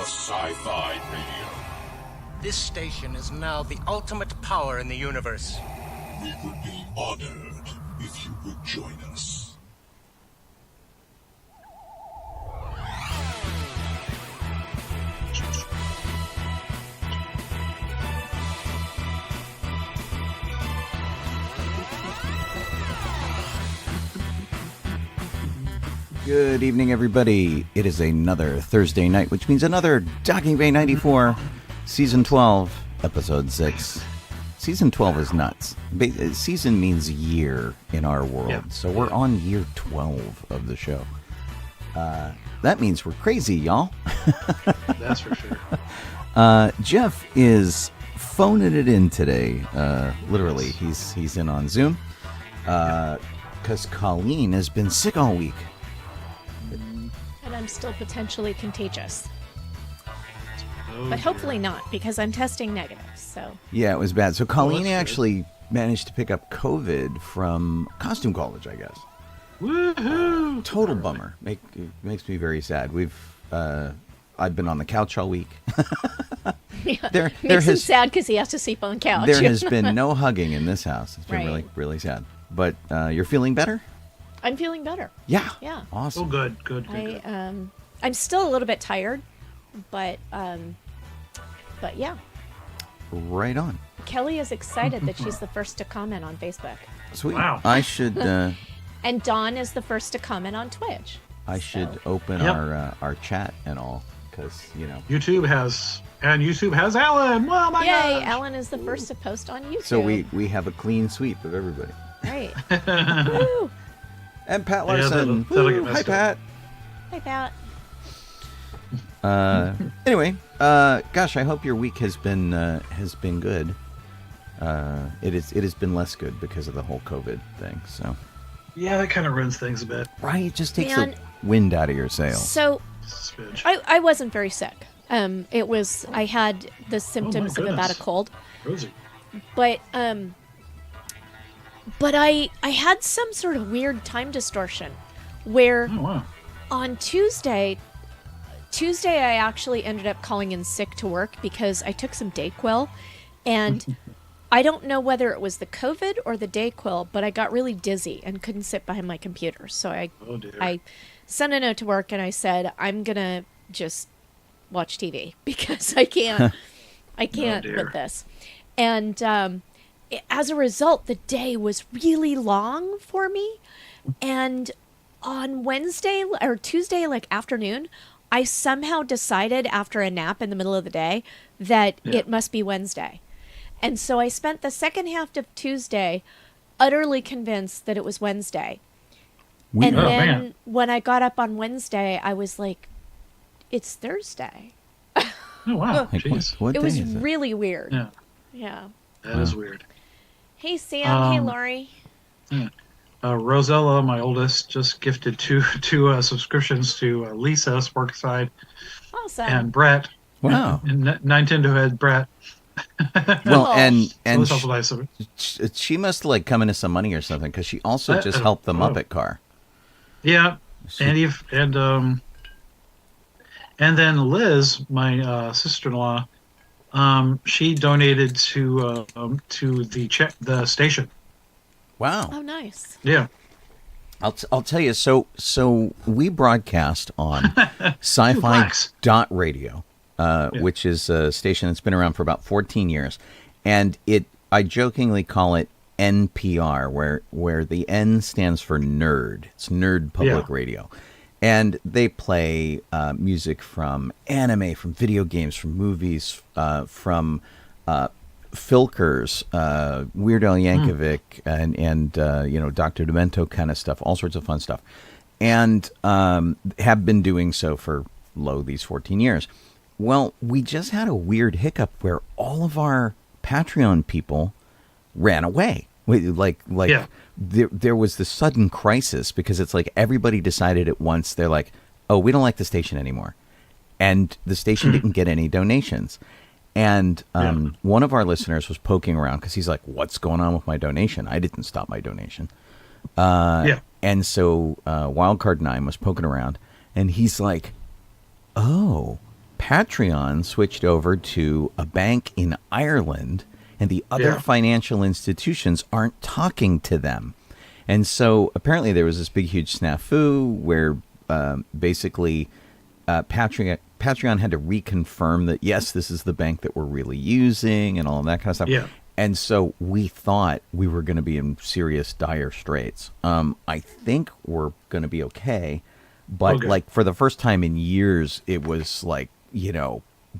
a sci-fi radio. This station is now the ultimate power in the universe. We would be honored if you would join us. Good evening, everybody. It is another Thursday night, which means another Docking Bay 94, Season 12, Episode 6. Season 12 is nuts. Season means year in our world, so we're on year 12 of the show. That means we're crazy, y'all. That's for sure. Jeff is phoning it in today. Literally, he's in on Zoom because Colleen has been sick all week. And I'm still potentially contagious. But hopefully not, because I'm testing negative, so... Yeah, it was bad. So Colleen actually managed to pick up COVID from costume college, I guess. Woohoo! Total bummer. Makes me very sad. I've been on the couch all week. Makes him sad because he has to sleep on the couch. There has been no hugging in this house. It's been really, really sad. But you're feeling better? I'm feeling better. Yeah. Awesome. Oh, good. I'm still a little bit tired, but yeah. Right on. Kelly is excited that she's the first to comment on Facebook. Sweet. Wow. I should. And Dawn is the first to comment on Twitch. I should open our chat and all, because YouTube has Alan. Well, my Yay! gosh. Alan is the first to post on YouTube. So we have a clean sweep of everybody. Right. Woo! And Pat Larson. That'll get Hi, messed Pat. Hi, Pat. Anyway, gosh, I hope your week has been good. It has been less good because of the whole COVID thing. So Yeah, that kind of ruins things a bit. right, it just takes the wind out of your sails. So Smidge. I wasn't very sick. I had the symptoms of a bad cold, Rosie. but I had some sort of weird time distortion where Oh, wow. on Tuesday I actually ended up calling in sick to work because I took some Dayquil, and I don't know whether it was the COVID or the Dayquil, but I got really dizzy and couldn't sit behind my computer. So I sent a note to work and I said, I'm gonna just watch TV because I can't with this. And as a result, the day was really long for me. And on Wednesday or Tuesday, afternoon, I somehow decided after a nap in the middle of the day that it must be Wednesday. And so I spent the second half of Tuesday utterly convinced that it was Wednesday. Then when I got up on Wednesday, I was like, it's Thursday. Oh, wow. Jeez. What It day was is it? really weird. Yeah. That is weird. Hey, Sam. Hey, Lori. Yeah. Rosella, my oldest, just gifted two subscriptions to Lisa, Sparkside, Awesome. and Brett. Wow. And Nintendo head Brett. Well, and So it was awful nice of it. she must come into some money or something, because she also just helped the Muppet car. Yeah, and then Liz, my sister-in-law, she donated to the station. Wow. Oh, nice. Yeah. I'll tell you. So we broadcast on sci-fi.radio, which is a station that's been around for about 14 years, and I jokingly call it NPR, where the N stands for nerd. It's Nerd Public Radio. And they play music from anime, from video games, from movies, from Filkers, Weird Al Yankovic, and Dr. Demento kind of stuff, all sorts of fun stuff. And have been doing so for, these 14 years. Well, we just had a weird hiccup where all of our Patreon people ran away. There was this sudden crisis because it's like everybody decided at once. They're like, oh, we don't like the station anymore. And the station didn't get any donations. And one of our listeners was poking around because he's like, what's going on with my donation? I didn't stop my donation. And so Wildcard9 was poking around, and he's like, oh, Patreon switched over to a bank in Ireland, and the other financial institutions aren't talking to them. And so apparently there was this big, huge snafu where basically Patreon had to reconfirm that, yes, this is the bank that we're really using and all of that kind of stuff. Yeah. And so we thought we were going to be in serious, dire straits. I think we're going to be okay. But like for the first time in years, it was like,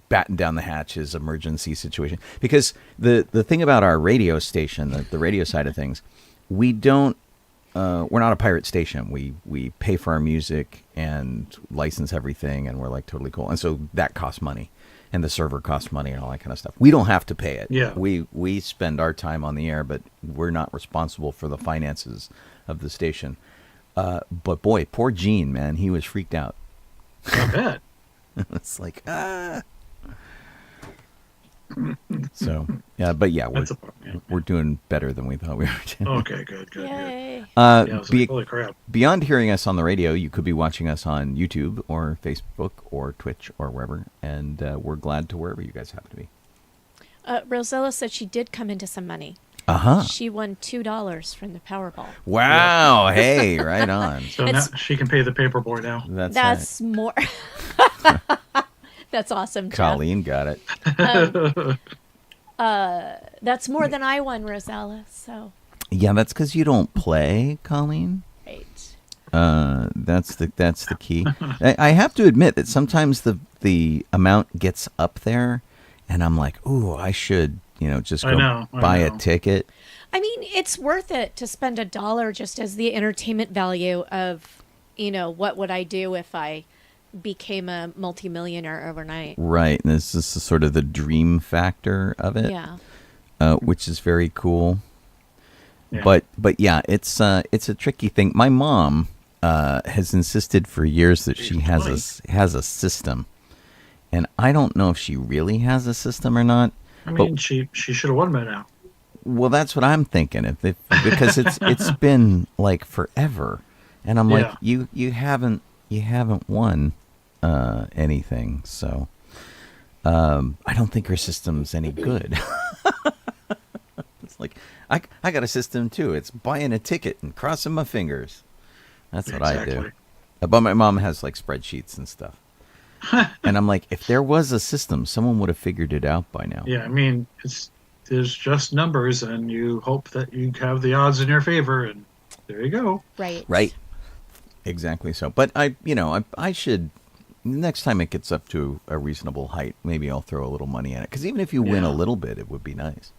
batten down the hatches, emergency situation. Because the thing about our radio station, the radio side of things, we don't, we're not a pirate station. We pay for our music and license everything, and we're like totally cool. And so that costs money, and the server costs money and all that kind of stuff. We don't have to pay it. Yeah. We spend our time on the air, but we're not responsible for the finances of the station. But boy, poor Gene, man, he was freaked out. I bet. It's like, So, yeah, but yeah, we're doing better than we thought we were doing. Okay, good. Yay. I was like, holy crap. Beyond hearing us on the radio, you could be watching us on YouTube or Facebook or Twitch or wherever, and we're glad to wherever you guys happen to be. Rosella said she did come into some money. Uh-huh. She won $2 from the Powerball. Wow. Hey, right on. So now she can pay the paperboy now. That's more. That's awesome, right. Jeff. Colleen got it. That's more than I won, Rosella. So. Yeah, that's because you don't play, Colleen. Right. That's the key. I have to admit that sometimes the amount gets up there, and I'm like, ooh, I should, just go buy a ticket. I mean, it's worth it to spend $1 just as the entertainment value of, what would I do if I became a multimillionaire overnight? Right. And this is sort of the dream factor of it. Yeah. Which is very cool. Yeah. But yeah, it's a tricky thing. My mom has insisted for years that she has a system, and I don't know if she really has a system or not. I mean, she should have won by now. Well, that's what I'm thinking. Because it's been like forever, and I'm like, you haven't won anything, so I don't think her system's any good. It's like I got a system too. It's buying a ticket and crossing my fingers. That's what I do. But my mom has like spreadsheets and stuff. And I'm like, if there was a system, someone would have figured it out by now. Yeah, I mean, there's just numbers, and you hope that you have the odds in your favor, and there you go. Right. Exactly so. But I should, next time it gets up to a reasonable height, maybe I'll throw a little money in it. Because even if you win a little bit, it would be nice.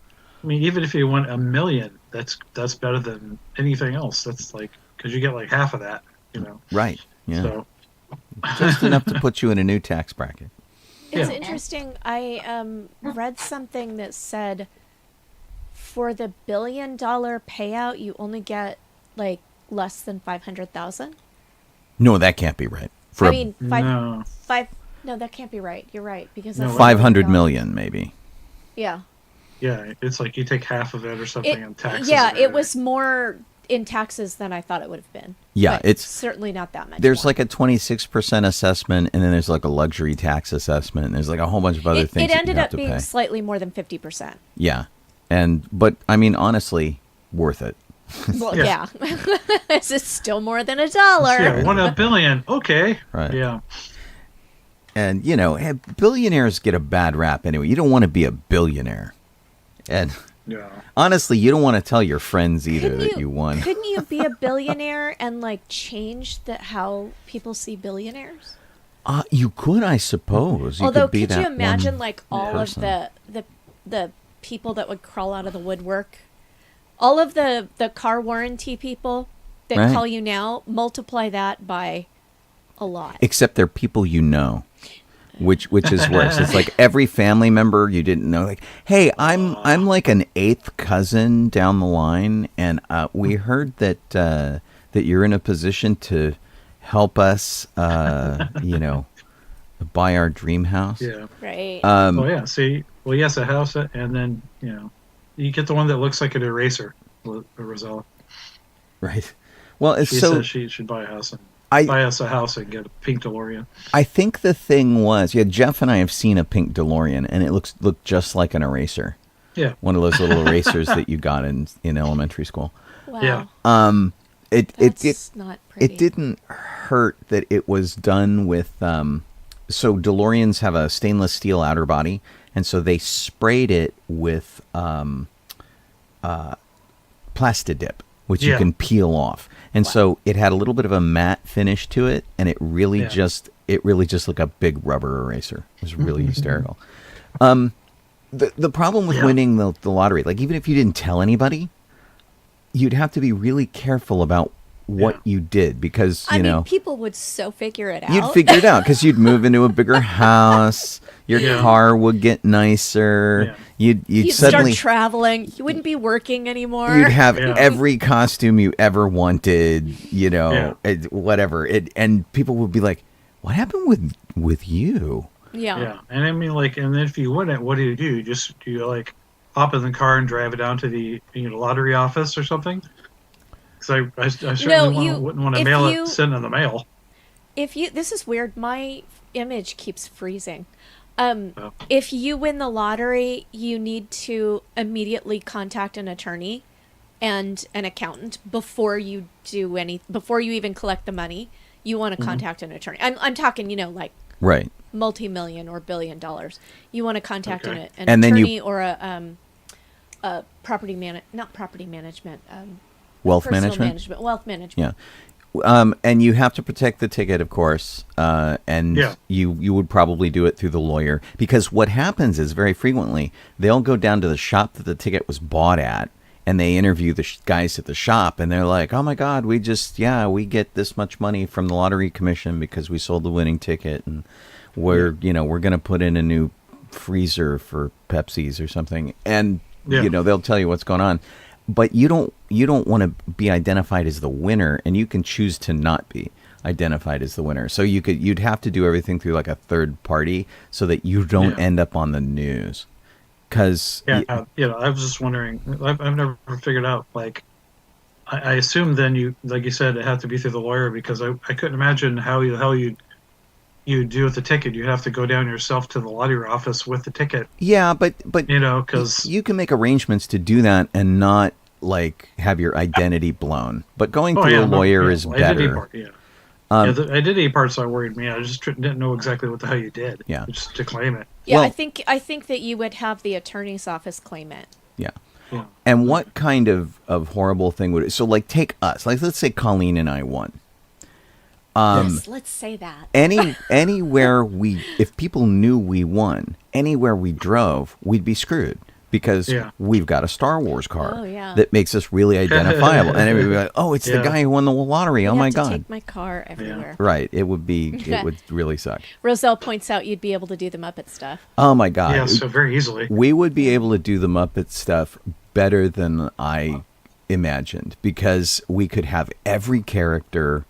I mean, even if you win $1 million, that's better than anything else. That's like, because you get like half of that, Right. Yeah. So. Just enough to put you in a new tax bracket. It's interesting. I read something that said for the $1 billion payout, you only get like less than 500,000. No, that can't be right. No, that can't be right. You're right, because that's 500 million maybe. Yeah. Yeah, it's like you take half of it or something in taxes. Yeah, it was more in taxes than I thought it would have been. Yeah, but it's certainly not that much. There's more. like a 26% assessment, and then there's like a luxury tax assessment, and there's like a whole bunch of other things. It ended that you have up to being pay. slightly more than 50%. Yeah, but I mean, honestly, worth it. Well, yeah. This is still more than $1. Yeah, $1 billion. Okay. Right. Yeah. And billionaires get a bad rap anyway. You don't want to be a billionaire, and honestly, you don't want to tell your friends either that you won. Couldn't you be a billionaire and like change how people see billionaires? You could, I suppose. Although, could you imagine like all person. of the people that would crawl out of the woodwork, all of the car warranty people that call you now, multiply that by a lot. Except they're people you know. Which is worse. It's like every family member you didn't know. Like, hey, I'm like an 8th cousin down the line, and we heard that you're in a position to help us, buy our dream house. Yeah. Right. See, yes, a house, and then you get the one that looks like an eraser, Rosella. Right. Well, She says she should buy a house. buy us a house and get a pink DeLorean. I think the thing was, Jeff and I have seen a pink DeLorean, and it looked just like an eraser. Yeah. One of those little erasers that you got in elementary school. Wow. Yeah. That's not pretty. It didn't hurt that it was done with. So DeLoreans have a stainless steel outer body, and so they sprayed it with Plastidip, which you can peel off, and so it had a little bit of a matte finish to it, and it really just looked like a big rubber eraser. It was really hysterical. The problem with winning the lottery, like even if you didn't tell anybody, you'd have to be really careful about what you did, because I mean, people would so figure it out. You'd figure it out because you'd move into a bigger house. Your car would get nicer. You'd suddenly start traveling. You wouldn't be working anymore. You'd have every costume you ever wanted. Whatever. And people would be like, "What happened with you?" Yeah. And I mean, like, and if you wouldn't, what do you do? Do you like hop in the car and drive it down to the lottery office or something? Because I certainly wouldn't want to mail it, send in the mail. This is weird. My image keeps freezing. If you win the lottery, you need to immediately contact an attorney and an accountant before you even collect the money. You want to contact an attorney. I'm talking, like right, multi-million or $1 billion. You want to contact an and attorney or a property not property management. Wealth management. Wealth management. Yeah. And you have to protect the ticket, of course, and you would probably do it through the lawyer, because what happens is very frequently they'll go down to the shop that the ticket was bought at, and they interview the guys at the shop, and they're like, "Oh my God, we get this much money from the lottery commission because we sold the winning ticket, and we're going to put in a new freezer for Pepsi's or something," and they'll tell you what's going on. But you don't want to be identified as the winner, and you can choose to not be identified as the winner. So you'd have to do everything through like a third party so that you don't end up on the news. Because I was just wondering. I've never figured out. Like, I assume then like you said, it had to be through the lawyer, because I couldn't imagine how the hell you do with the ticket. You have to go down yourself to the lottery office with the ticket. Yeah, but because you can make arrangements to do that and not like have your identity blown. But going through a lawyer is better. The identity part's not worried me. I just didn't know exactly what the hell you did. Yeah, just to claim it. Yeah, well, I think that you would have the attorney's office claim it. Yeah. And what kind of horrible thing would it? So like take us. Like let's say Colleen and I won. Yes, let's say that. Anywhere if people knew we won, anywhere we drove, we'd be screwed, because we've got a Star Wars car that makes us really identifiable, and everybody would be like, "Oh, it's the guy who won the lottery! Oh my God!" Take my car everywhere. Right? It would really suck. Roselle points out you'd be able to do the Muppet stuff. Oh my God! Yeah, so very easily. We would be able to do the Muppet stuff better than I imagined, because we could have every character.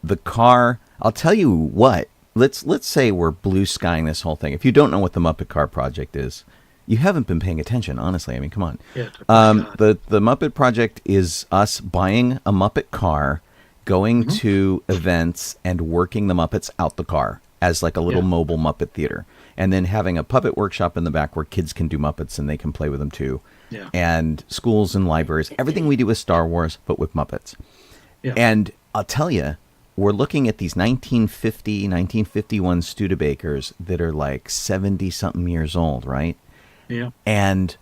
The car, I'll tell you what, let's say we're blue skying this whole thing. If you don't know what the Muppet Car Project is, you haven't been paying attention, honestly. I mean, come on. Yeah, the Muppet Project is us buying a Muppet car, going to events and working the Muppets out the car as like a little mobile Muppet theater, and then having a puppet workshop in the back where kids can do Muppets and they can play with them too. Yeah. And schools and libraries, everything we do with Star Wars, but with Muppets. Yeah. And I'll tell you, we're looking at these 1950, 1951 Studebakers that are like 70-something years old, right? Yeah. And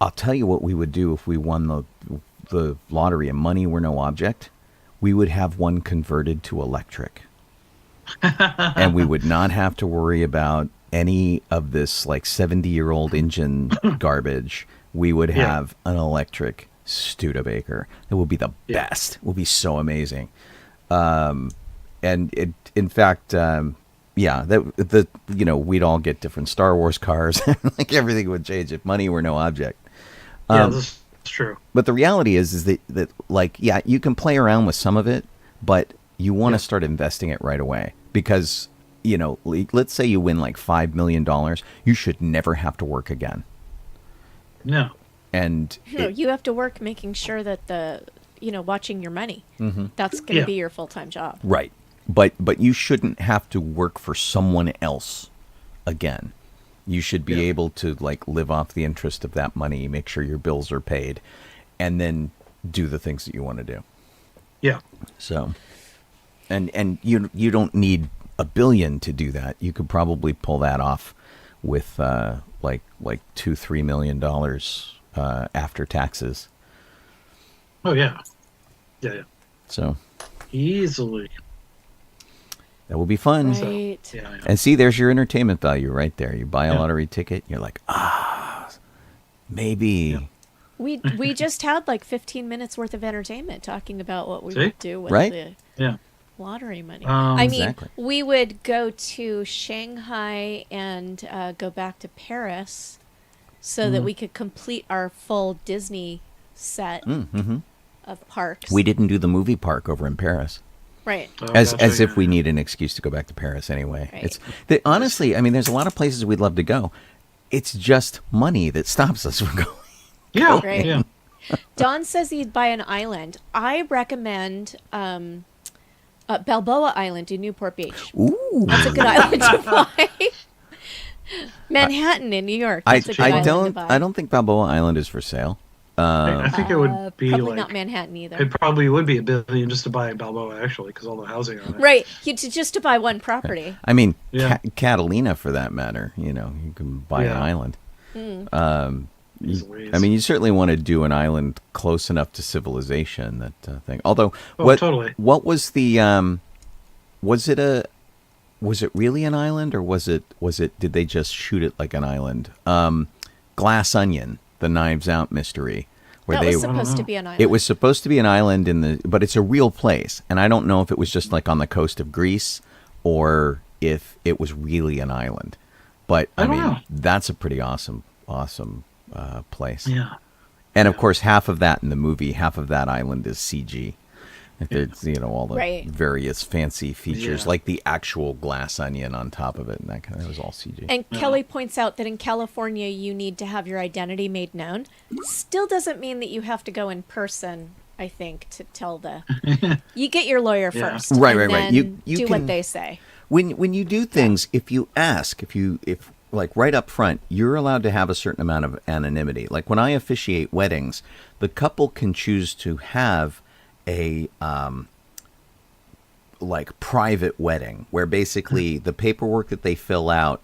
I'll tell you what we would do if we won the lottery and money were no object. We would have one converted to electric. And we would not have to worry about any of this like 70-year-old engine garbage. We would have an electric Studebaker. It would be the best. It would be so amazing. And in fact, we'd all get different Star Wars cars. Like everything would change if money were no object. This is true. But the reality is that like, you can play around with some of it, but you want to start investing it right away, because, let's say you win like $5 million, you should never have to work again. No. And you have to work making sure that watching your money. That's going to be your full-time job. Right. But you shouldn't have to work for someone else again. You should be able to like live off the interest of that money, make sure your bills are paid, and then do the things that you want to do. Yeah. So, and you don't need $1 billion to do that. You could probably pull that off with like $2-3 million after taxes. Oh yeah. So easily. That will be fun. Right. So, yeah. And see, there's your entertainment value right there. You buy a lottery ticket, you're like, maybe. Yeah. We just had like 15 minutes worth of entertainment talking about what we would do with the lottery money. I mean, Exactly. we would go to Shanghai and go back to Paris so that we could complete our full Disney set of parks. We didn't do the movie park over in Paris. Right. As if we need an excuse to go back to Paris anyway. Right. Honestly, I mean, there's a lot of places we'd love to go. It's just money that stops us from going. Yeah. Right. Yeah. Don says he'd buy an island. I recommend Balboa Island in Newport Beach. Ooh. That's a good island to buy. Manhattan in New York. That's a good island to buy. I don't think Balboa Island is for sale. I think it would be probably like not Manhattan either. It probably would be $1 billion just to buy Balboa, actually, because all the housing on it. Right, just to buy one property. I mean, Yeah. Catalina, for that matter. You can buy an island. I mean, you certainly want to do an island close enough to civilization. That thing. Although, totally. What was the? Was it really an island, or was it? Did they just shoot it like an island? Glass Onion, the Knives Out mystery, where That was supposed to be an island. It was supposed to be an island but it's a real place, and I don't know if it was just like on the coast of Greece, or if it was really an island. But I mean, know. that's a pretty awesome place. Yeah. And of course, half of that in the movie, half of that island is CG. There's all the various fancy features, like the actual glass onion on top of it, and that was all CG. And Kelly points out that in California, you need to have your identity made known. Still doesn't mean that you have to go in person, I think, to tell you get your lawyer first. Right. You do can, what they say. When you do things, if you ask, if like right up front, you're allowed to have a certain amount of anonymity. Like when I officiate weddings, the couple can choose to have a like private wedding where basically the paperwork that they fill out,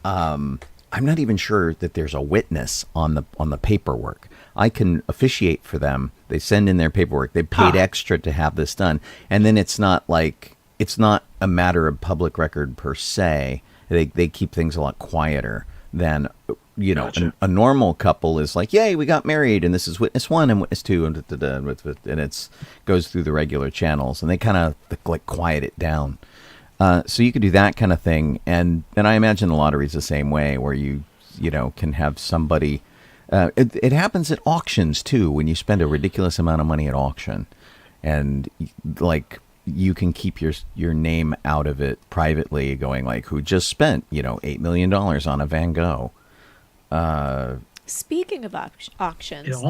I'm not even sure that there's a witness on the paperwork. I can officiate for them. They send in their paperwork. They paid extra to have this done, and then it's not a matter of public record per se. They keep things a lot quieter than a normal couple is like, yay, we got married, and this is witness 1 and witness 2, and it's goes through the regular channels, and they kind of like quiet it down. So you could do that kind of thing, and I imagine the lottery's the same way, where you can have somebody. It happens at auctions too, when you spend a ridiculous amount of money at auction, and like you can keep your name out of it privately, going like, who just spent $8 million on a Van Gogh. Speaking of auctions,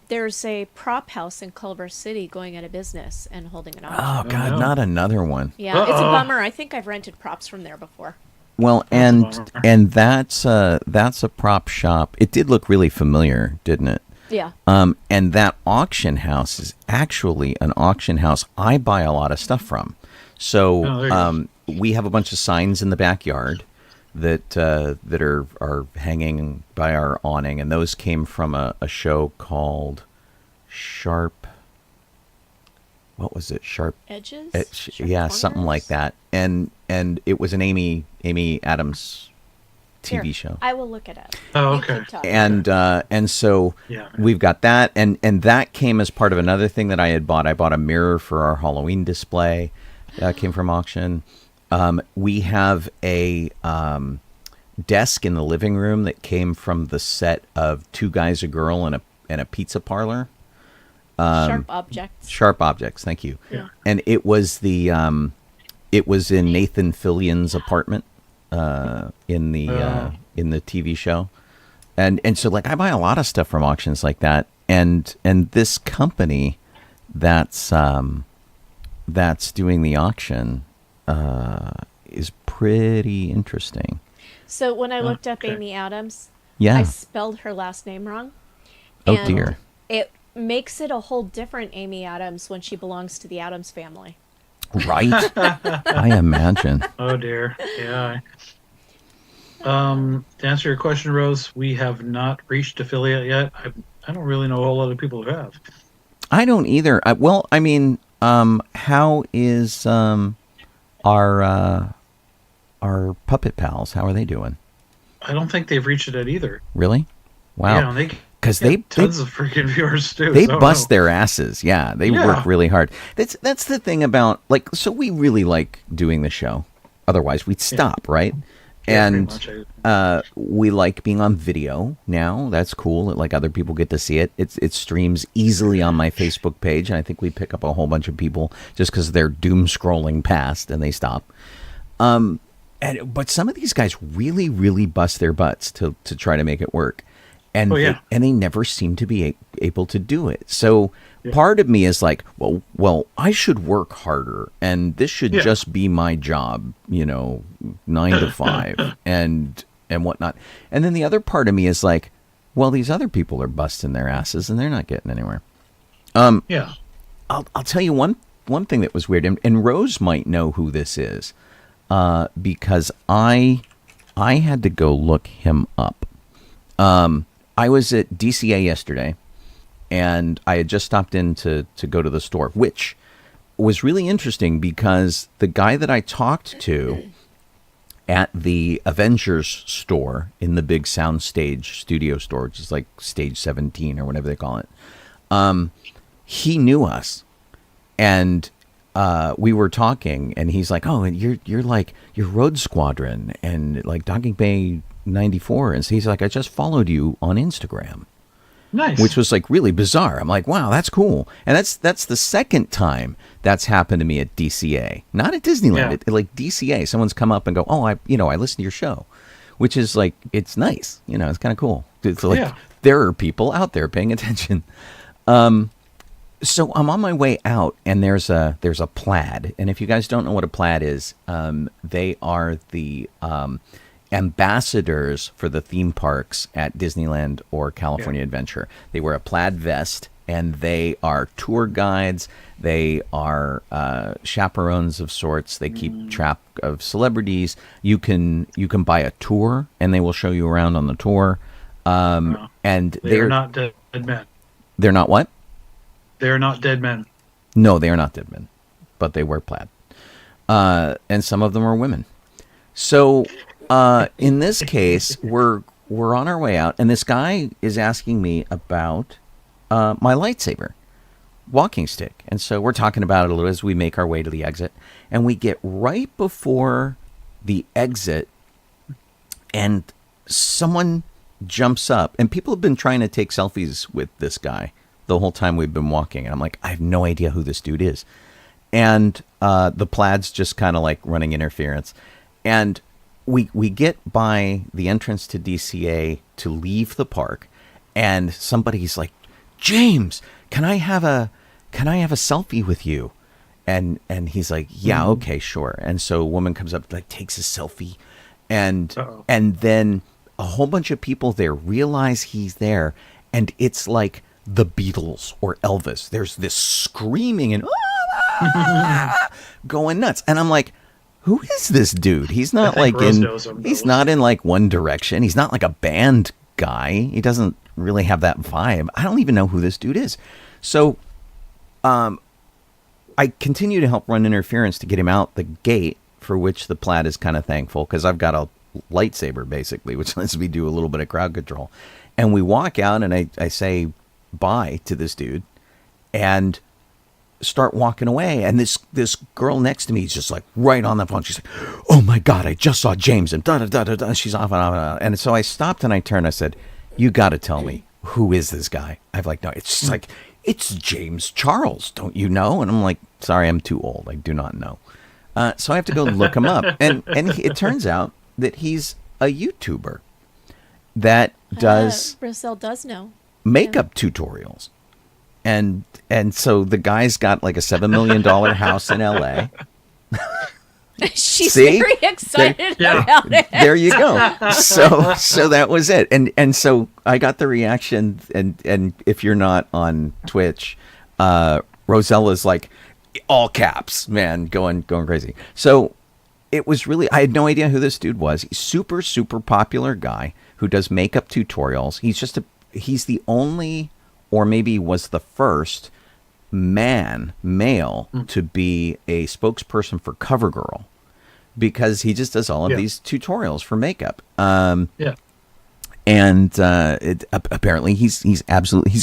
there's a prop house in Culver City going out of business and holding an auction. Oh God, not another one. Yeah, it's a bummer. I think I've rented props from there before. Well, and that's a prop shop. It did look really familiar, didn't it? Yeah. And that auction house is actually an auction house I buy a lot of stuff from. So we have a bunch of signs in the backyard that are hanging by our awning, and those came from a show called Sharp. What was it? Sharp Edges? Sharp corners? Something like that. And it was an Amy Adams TV show. I will look it up. Oh, okay. And so we've got that, and that came as part of another thing that I had bought. I bought a mirror for our Halloween display. That came from auction. We have a desk in the living room that came from the set of Two Guys, a Girl, and a Pizza Parlor. Sharp Objects. Sharp Objects. Thank you. Yeah. And it was it was in Nathan Fillion's apartment in the TV show, and so like I buy a lot of stuff from auctions like that, and this company that's doing the auction is pretty interesting. So when I looked up okay. Amy Adams, Yeah. I spelled her last name wrong. Oh, And dear. It makes it a whole different Amy Adams when she belongs to the Adams family. Right? I imagine. Oh dear. Yeah. To answer your question, Rose, we have not reached affiliate yet. I don't really know a whole lot of people who have. I don't either. How is our puppet pals? How are they doing? I don't think they've reached it yet either. Really? Wow. Yeah, they Because get tons of freaking viewers too. they so bust their asses. Yeah, they Yeah. work really hard. That's the thing about, like, so we really like doing the show. Otherwise, we'd stop, right? Yeah, And pretty much. we like being on video now. That's cool. Like, other people get to see it. It streams easily on my Facebook page, and I think we pick up a whole bunch of people just because they're doom scrolling past and they stop. But some of these guys really, really bust their butts to try to make it work. And they never seem to be able to do it. So part of me is like, well, I should work harder, and this should just be my job, 9 to 5 and whatnot. And then the other part of me is like, well, these other people are busting their asses, and they're not getting anywhere. I'll tell you one thing that was weird, and Rose might know who this is, because I had to go look him up. I was at DCA yesterday, and I had just stopped in to go to the store, which was really interesting because the guy that I talked to at the Avengers store in the big soundstage studio store, which is like Stage 17 or whatever they call it, he knew us. And we were talking, and he's like, "Oh, and you're like your Road Squadron and like Docking Bay 94." And so he's like, "I just followed you on Instagram." Nice. Which was like really bizarre. I'm like, wow, that's cool. And that's the second time that's happened to me at DCA, not at Disneyland. Yeah. Like DCA, someone's come up and go, "Oh, I listened to your show," which is like, it's nice. It's kind of cool. It's like there are people out there paying attention. So I'm on my way out, and there's a plaid. And if you guys don't know what a plaid is, they are the ambassadors for the theme parks at Disneyland or California Adventure. They wear a plaid vest, and they are tour guides. They are chaperones of sorts. They keep track of celebrities. You can buy a tour, and they will show you around on the tour. And they're not dead men. They're not what? They're not dead men. No, they are not dead men, but they wear plaid. And some of them are women. So in this case, we're on our way out, and this guy is asking me about my lightsaber walking stick. And so we're talking about it a little as we make our way to the exit. And we get right before the exit, and someone jumps up. And people have been trying to take selfies with this guy the whole time we've been walking. And I'm like, I have no idea who this dude is. And the plaid's just kind of like running interference. And we get by the entrance to DCA to leave the park, and somebody's like, "James, can I have a selfie with you?" And he's like, "Yeah, okay, sure." And so a woman comes up, like, takes a selfie, and then a whole bunch of people there realize he's there, and it's like the Beatles or Elvis. There's this screaming and going nuts, and I'm like, who is this dude? He's not like he's not in like One Direction. He's not like a band guy. He doesn't really have that vibe. I don't even know who this dude is. So I continue to help run interference to get him out the gate, for which the plaid is kind of thankful, because I've got a lightsaber basically, which lets me do a little bit of crowd control. And we walk out, and I say bye to this dude and start walking away, and this girl next to me is just like right on the phone. She's like, "Oh my God, I just saw James," and da da da da da. She's off and off and off. And so I stopped and I turned. I said, "You got to tell me, who is this guy?" I'm like, "No, it's just like, it's James Charles, don't you know?" And I'm like, "Sorry, I'm too old. I do not know." So I have to go look him up, and it turns out that he's a YouTuber that does Brazil does know makeup tutorials. And so the guy's got like a $7 million house in LA. She's See? very excited Yeah. about it. There you go. So that was it. And so I got the reaction, and if you're not on Twitch, Rosella's like all caps, man, going crazy. So it was really, I had no idea who this dude was. He's super, super popular guy who does makeup tutorials. He's the only, or maybe was the first male to be a spokesperson for CoverGirl, because he just does all of these tutorials for makeup. And apparently he's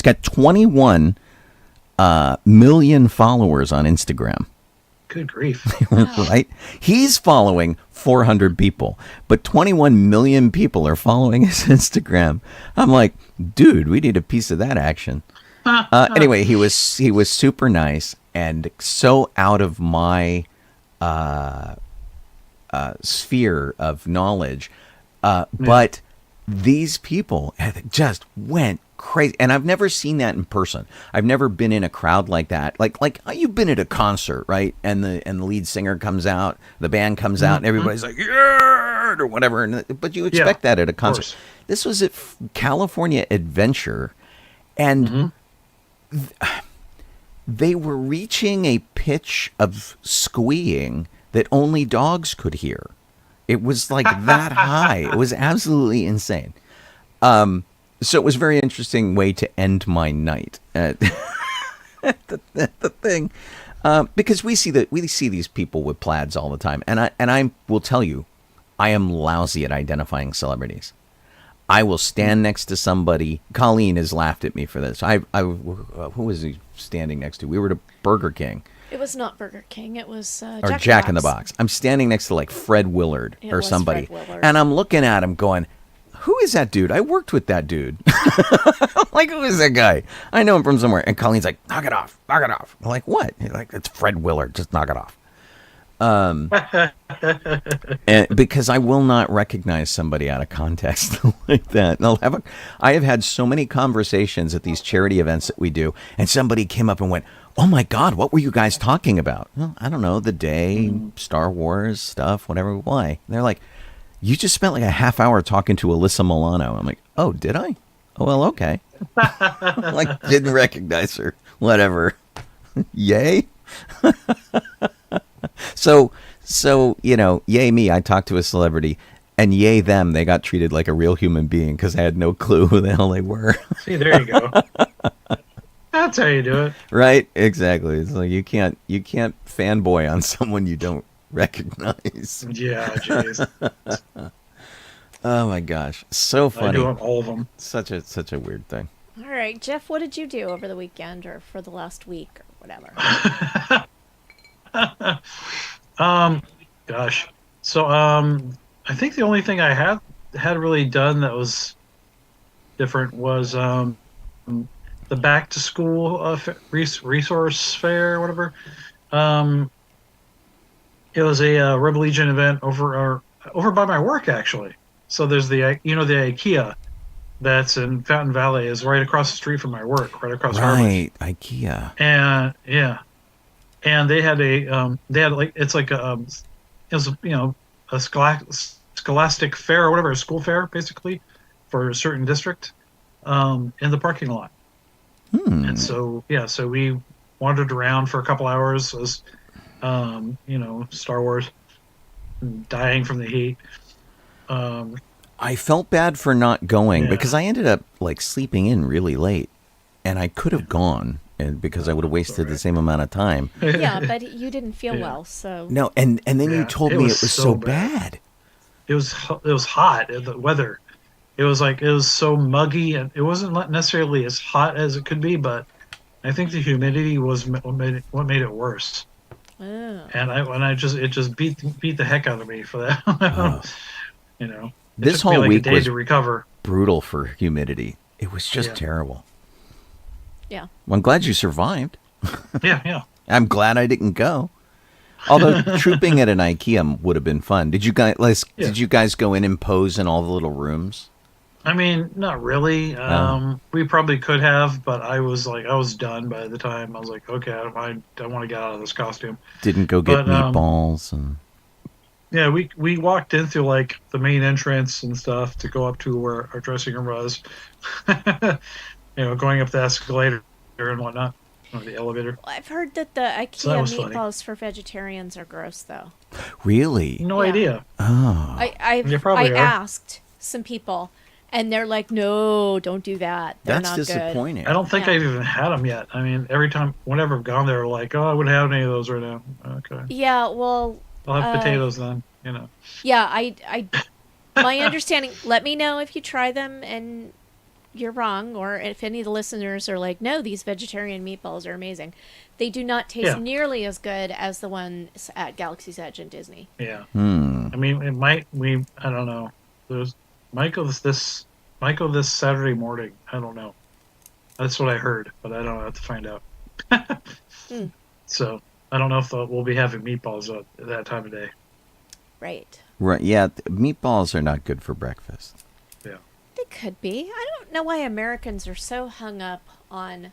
got 21 million followers on Instagram. Good grief. Right? He's following 400 people, but 21 million people are following his Instagram. I'm like, dude, we need a piece of that action. Anyway, he was super nice and so out of my sphere of knowledge. But these people just went crazy, and I've never seen that in person. I've never been in a crowd like that. Like you've been at a concert, right? And the lead singer comes out, the band comes out, and everybody's like, yeah, or whatever. But you expect that at a concert. This was at California Adventure, and they were reaching a pitch of squeeing that only dogs could hear. It was like that high. It was absolutely insane. So it was a very interesting way to end my night at the thing, because we see these people with plaids all the time, and I will tell you, I am lousy at identifying celebrities. I will stand next to somebody. Colleen has laughed at me for this. Who was he standing next to? We were at Burger King. It was not Burger King. It was Jack in the Box. I'm standing next to like Fred Willard or somebody, and I'm looking at him going, who is that dude? I worked with that dude. Like, who is that guy? I know him from somewhere. And Colleen's like, knock it off. I'm like, what? He's like, it's Fred Willard. Just knock it off. And because I will not recognize somebody out of context like that. And I have had so many conversations at these charity events that we do, and somebody came up and went, oh my God, what were you guys talking about? Well, I don't know, the day, Star Wars stuff, whatever, why? And they're like, you just spent like a half hour talking to Alyssa Milano. I'm like, oh, did I? Oh, well, okay. Like, didn't recognize her. Whatever. Yay. So, yay me, I talked to a celebrity, and yay them, they got treated like a real human being because I had no clue who the hell they were. See, there you go. That's how you do it. Right? Exactly. It's like you can't fanboy on someone you don't recognize. Yeah, jeez. Oh my gosh, so funny. I do on all of them. Such a weird thing. All right, Jeff, what did you do over the weekend or for the last week or whatever? Gosh. So, I think the only thing I had really done that was different was the back to school resource fair or whatever. It was a Rebel Legion event over by my work, actually. So there's the IKEA that's in Fountain Valley is right across the street from my work, right across Harvard. Right, IKEA. And and they had a scholastic fair or whatever, a school fair basically for a certain district in the parking lot. And so we wandered around for a couple hours as Star Wars, dying from the heat. I felt bad for not going because I ended up like sleeping in really late, and I could have gone, and because I would have wasted the same amount of time. Yeah, but you didn't feel well, so no. And then you told me it was so bad. It was hot. The weather. It was so muggy, and it wasn't necessarily as hot as it could be, but I think the humidity was what made it worse. Oh. And it just beat the heck out of me for that. This took me whole like week a day was to recover. Brutal for humidity. It was just terrible. Yeah. Well, I'm glad you survived. Yeah. I'm glad I didn't go. Although trooping at an IKEA would have been fun. Did you guys go in and pose in all the little rooms? I mean, not really. We probably could have, but I was done by the time. I was like, okay, I want to get out of this costume. Didn't go get meatballs and. Yeah, we walked in through like the main entrance and stuff to go up to where our dressing room was. Going up the escalator and whatnot, or the elevator. Well, I've heard that the IKEA meatballs for vegetarians are gross, though. Really? No idea. Oh. I asked some people, and they're like, "No, don't do that. They're That's not disappointing. good." I don't think I've even had them yet. I mean, every time, whenever I've gone there, like, oh, I wouldn't have any of those right now. Okay. Yeah, well, I'll have potatoes then. Yeah, I my understanding. Let me know if you try them and you're wrong, or if any of the listeners are like, "No, these vegetarian meatballs are amazing." They do not taste nearly as good as the ones at Galaxy's Edge and Disney. Yeah. I mean, it might. I don't know. There's Michael this Saturday morning. I don't know. That's what I heard, but I don't have to find out. So I don't know if we'll be having meatballs at that time of day. Right. Right. Yeah, meatballs are not good for breakfast. Yeah. They could be. I don't know why Americans are so hung up on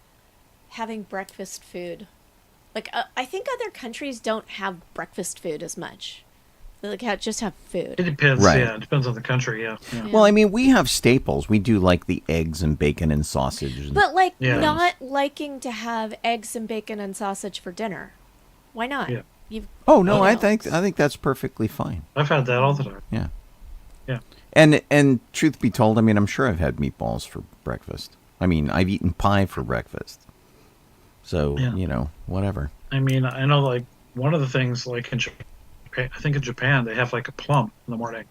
having breakfast food. Like, I think other countries don't have breakfast food as much. They just have food. It depends. Right. Yeah, it depends on the country. Yeah. Well, I mean, we have staples. We do like the eggs and bacon and sausage. But not liking to have eggs and bacon and sausage for dinner. Why not? Yeah. Oh no, I think that's perfectly fine. I've had that all the time. Yeah. Yeah. And truth be told, I mean, I'm sure I've had meatballs for breakfast. I mean, I've eaten pie for breakfast. So, whatever. I mean, I know like one of the things like in Japan, I think in Japan they have like a plum in the morning.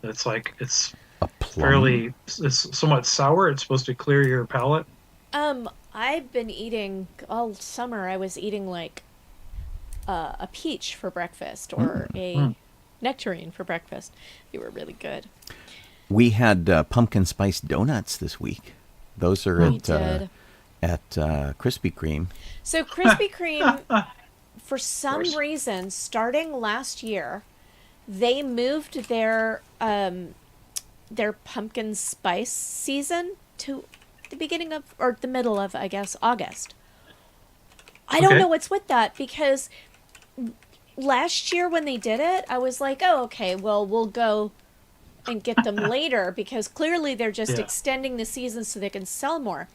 It's like it's a plum? it's somewhat sour. It's supposed to clear your palate. I've been eating all summer. I was eating like a peach for breakfast or a nectarine for breakfast. They were really good. We had pumpkin spice donuts this week. Those are at Krispy Kreme. So Krispy Kreme, for some reason, starting last year, they moved their pumpkin spice season to the beginning of, or the middle of, I guess, August. I don't know what's with that, because last year when they did it, I was like, oh, okay, well, we'll go and get them later, because clearly they're just extending the season so they can sell more.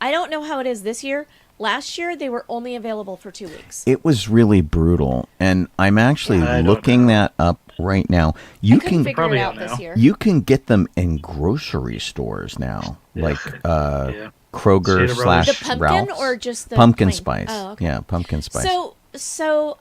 I don't know how it is this year. Last year, they were only available for 2 weeks. It was really brutal, and I'm actually looking that up right now. I couldn't figure it out this year. You can get them in grocery stores now, like Kroger / the pumpkin Ralph's. or just the pumpkin plain? spice. Oh, okay. Yeah, pumpkin spice. So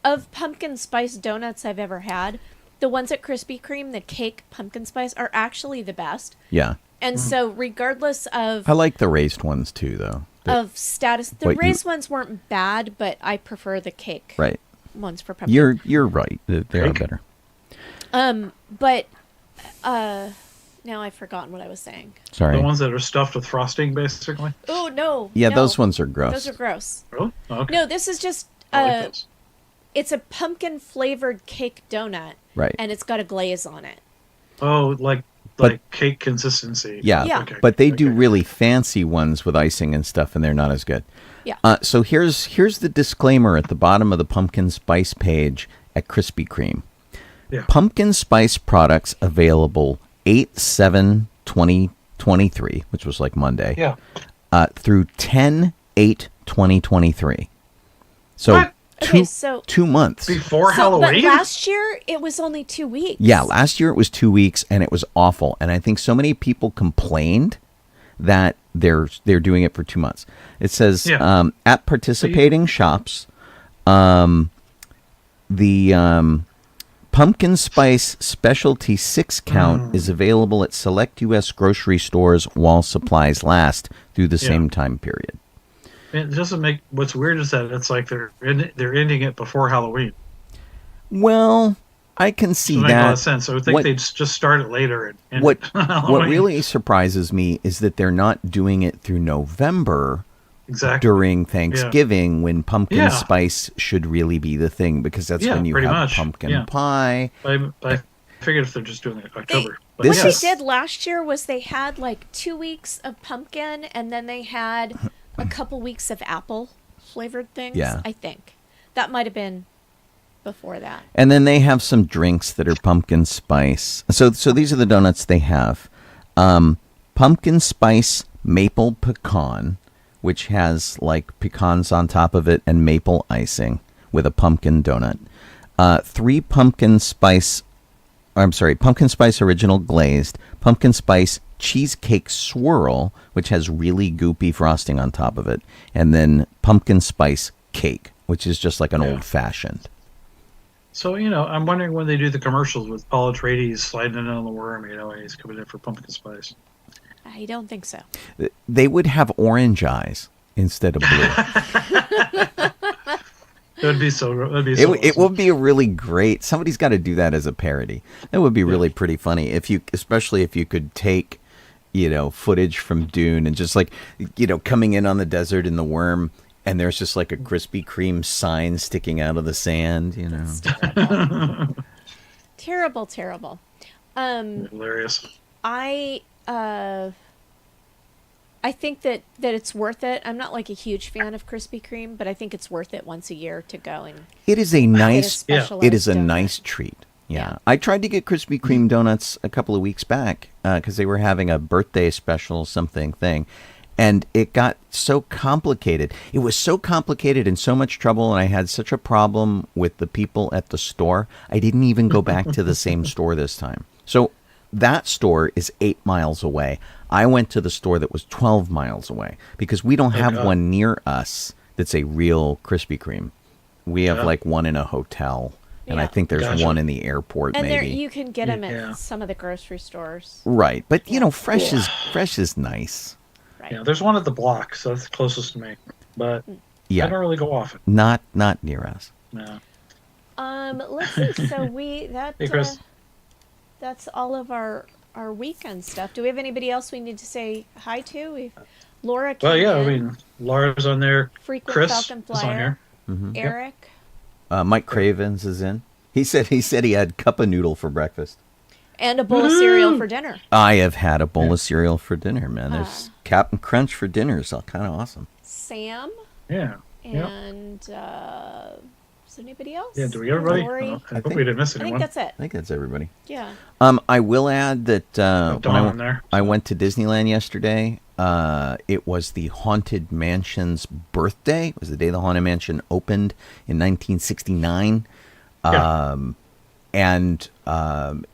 of pumpkin spice donuts I've ever had, the ones at Krispy Kreme, the cake pumpkin spice, are actually the best. Yeah. And so regardless of... I like the raised ones too, though. Of status. The raised ones weren't bad, but I prefer the cake ones for pumpkin. You're right. They are better. But now I've forgotten what I was saying. Sorry. The ones that are stuffed with frosting, basically? Oh, no. Yeah, no. those ones are gross. Those are gross. Really? Oh, okay. No, this is just... I like those. It's a pumpkin-flavored cake donut. Right. And it's got a glaze on it. Oh, like cake consistency. Yeah. Okay. But they do really fancy ones with icing and stuff, and they're not as good. Yeah. So here's the disclaimer at the bottom of the pumpkin spice page at Krispy Kreme. Yeah. Pumpkin spice products available 8/7/2023, which was like Monday. Yeah. Through 10/8/2023. So What? Okay, so 2 months. Before But Halloween? last year, it was only 2 weeks. Yeah, last year it was 2 weeks, and it was awful. And I think so many people complained that they're doing it for 2 months. It says at participating shops, the pumpkin spice specialty 6-count is available at select U.S. grocery stores while supplies last through the same time period. It doesn't make... What's weird is that it's like they're ending it before Halloween. Well, I can see It that. makes a lot of sense. I would think they'd just start it later. And end What it on Halloween. really surprises me is that they're not doing it through November during Thanksgiving when pumpkin spice should really be the thing, because that's when you have pumpkin pie. figured if they're just doing it October. But This What is- they did last year was they had like 2 weeks of pumpkin, and then they had a couple weeks of apple flavored things. Yeah. I think that might have been before that. And then they have some drinks that are pumpkin spice. So these are the donuts they have. Pumpkin spice maple pecan, which has like pecans on top of it and maple icing with a pumpkin donut. 3 pumpkin spice original glazed, pumpkin spice cheesecake swirl, which has really goopy frosting on top of it, and then pumpkin spice cake, which is just like an old fashioned. So, I'm wondering when they do the commercials with Paul Atreides sliding in on the worm, and he's coming in for pumpkin spice. I don't think so. They would have orange eyes instead of blue. That'd be so It awesome. would be really great. Somebody's got to do that as a parody. That would be really pretty funny especially if you could take, footage from Dune and just like, coming in on the desert in the worm, and there's just like a Krispy Kreme sign sticking out of the sand, Terrible, terrible. Hilarious. I think that it's worth it. I'm not like a huge fan of Krispy Kreme, but I think it's worth it once a year to go and It is a nice, specialized it is a donut. nice treat. Yeah. Yeah. I tried to get Krispy Kreme donuts a couple of weeks back because they were having a birthday special something thing. And it got so complicated. It was so complicated and so much trouble. And I had such a problem with the people at the store. I didn't even go back to the same store this time. So that store is 8 miles away. I went to the store that was 12 miles away because we don't have one near us that's a real Krispy Kreme. We have like one in a hotel. And I Yeah. think there's Gotcha. one in the airport, and there maybe. you can get them Yeah. at some of the grocery stores. Right. But, fresh is nice. Right. Yeah, there's one at the block, so that's the closest to me. But I Yeah. don't really go often. Not near us. No. Let's see. So Hey, Chris. that's all of our weekend stuff. Do we have anybody else we need to say hi to? Laura came Well, yeah, I in. mean, Laura's on there. Frequent Chris Falcon is on Flyer. here. Eric. Mike Cravens is in. He said he had cup of noodle for breakfast. And a bowl of cereal for dinner. I have had a bowl of cereal for dinner, man. There's Captain Crunch for dinner. It's kind of awesome. Sam. Yeah. Yep. And is there anybody else? Yeah, do we get everybody? Lori? I think- hope we didn't miss I think anyone. that's it. I think that's everybody. Yeah. I will add that Dawn there. I went to Disneyland yesterday. It was the Haunted Mansion's birthday. It was the day the Haunted Mansion opened in 1969. Yeah. And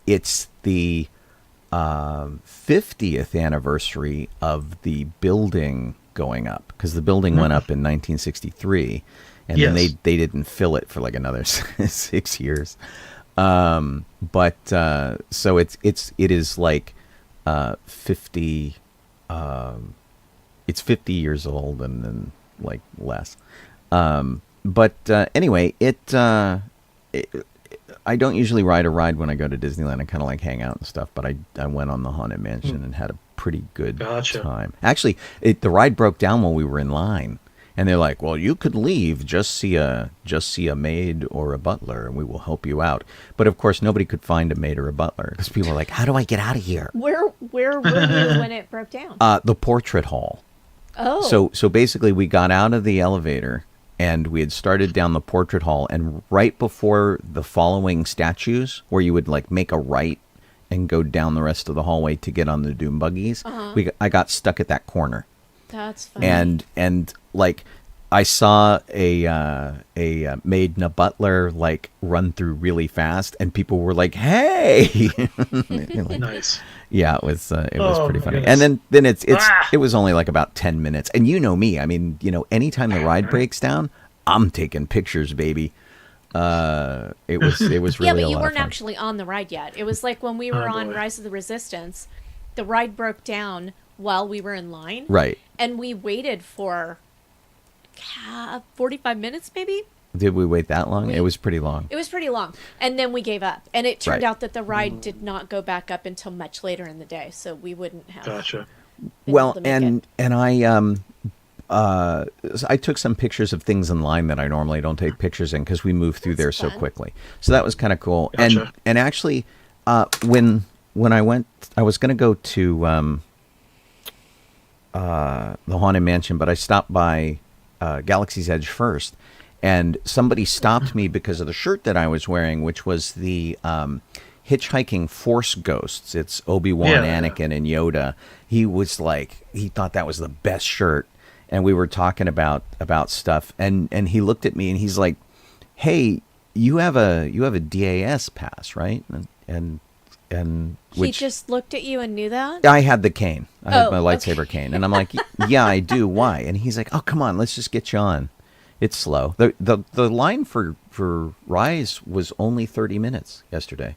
it's the 50th anniversary of the building going up, because the building went up in 1963, and then Yes. they didn't fill it for like another 6 years. But so it is like 50. It's 50 years old and then like less. But anyway, I don't usually ride a ride when I go to Disneyland. I kind of like hang out and stuff, but I went on the Haunted Mansion and had a pretty good Gotcha. time. Actually, the ride broke down while we were in line, and they're like, "Well, you could leave, just see a maid or a butler, and we will help you out." But of course, nobody could find a maid or a butler because people were like, "How do I get out of here?" Where were you when it broke down? The portrait hall. Oh. So basically, we got out of the elevator and we had started down the portrait hall, and right before the following statues, where you would like make a right and go down the rest of the hallway to get on the doom buggies, I got stuck at that corner, That's funny. and like I saw a maid and a butler like run through really fast, and people were like, "Hey!" Like, Nice. yeah, it was Oh, pretty my funny. goodness. And then Ah! it was only like about 10 minutes. And you know me, I mean, anytime the ride breaks down, I'm taking pictures, baby. It was really yeah, but a you lot weren't of fun. actually on the ride yet. It was like when we were Oh, on boy. Rise of the Resistance, the ride broke down while we were in line. Right. And we waited for 45 minutes maybe. Did we wait that long? It was pretty long. It was pretty long. And then we gave up. And it turned Right. out that the ride did not go back up until much later in the day, so we wouldn't have. Gotcha. been Well, able to make and I took some pictures of things in line that I normally don't take pictures in because we moved through That's there so fun. quickly. So that was kind of cool. Gotcha. And actually, When I went, I was going to go to the Haunted Mansion, but I stopped by Galaxy's Edge first, and somebody stopped me because of the shirt that I was wearing, which was the Hitchhiking Force Ghosts. It's Obi-Wan, Anakin, and Yoda. He was like, he thought that was the best shirt, and we were talking about stuff, and he looked at me and he's like, "Hey, you have a DAS pass, right?" And He just looked at you and knew that? I had the cane. I had my lightsaber okay. cane. And I'm like, yeah, I do. Why? And he's like, oh, come on, let's just get you on. It's slow. The line for Rise was only 30 minutes yesterday.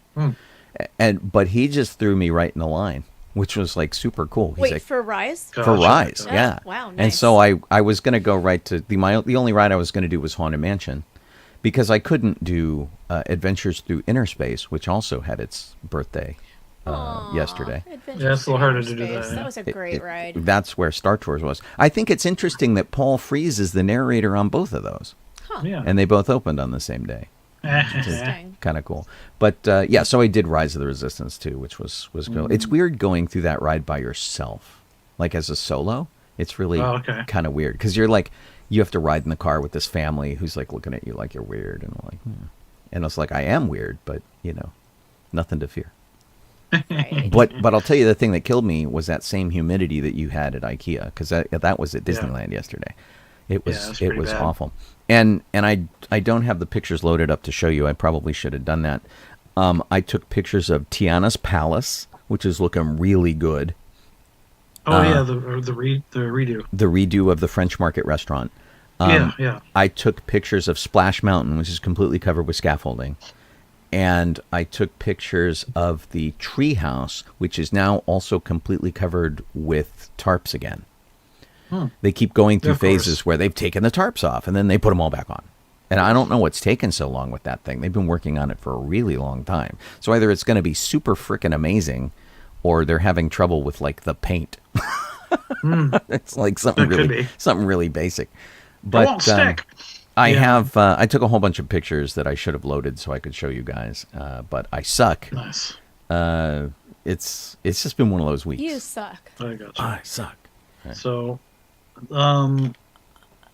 But he just threw me right in the line, which was like super cool. He's Wait, like, for Rise? for Rise, Oh, yeah. wow, nice. And so I was going to go right to the only ride I was going to do was Haunted Mansion, because I couldn't do Adventures Through Inner Space, which also had its birthday yesterday. Adventures Yeah, it's a little harder to Through do Space. that. That was a great ride. That's where Star Tours was. I think it's interesting that Paul Frees is the narrator on both of those, Yeah. and they both opened on the same day. Interesting. Kind of cool. But yeah, so I did Rise of the Resistance too, which was cool. It's weird going through that ride by yourself, like as a solo. It's really kind of weird because you're like, you have to ride in the car with this family who's like looking at you like you're weird, and I'm like, and it's like, I am weird, but nothing to fear. Right. But I'll tell you, the thing that killed me was that same humidity that you had at IKEA, because that was at Disneyland yesterday. It was bad. awful. And I don't have the pictures loaded up to show you. I probably should have done that. I took pictures of Tiana's Palace, which is looking really good. Oh yeah, the redo. The redo of the French Market restaurant. Yeah. I took pictures of Splash Mountain, which is completely covered with scaffolding. And I took pictures of the treehouse, which is now also completely covered with tarps again. They keep going through phases where they've taken the tarps off and then they put them all back on. And I don't know what's taken so long with that thing. They've been working on it for a really long time. So either it's going to be super freaking amazing, or they're having trouble with like the paint. It's like something really basic. But it won't stick. I took a whole bunch of pictures that I should have loaded so I could show you guys. But I suck. Nice. It's just been one of those weeks. You suck. I got you. I suck. So,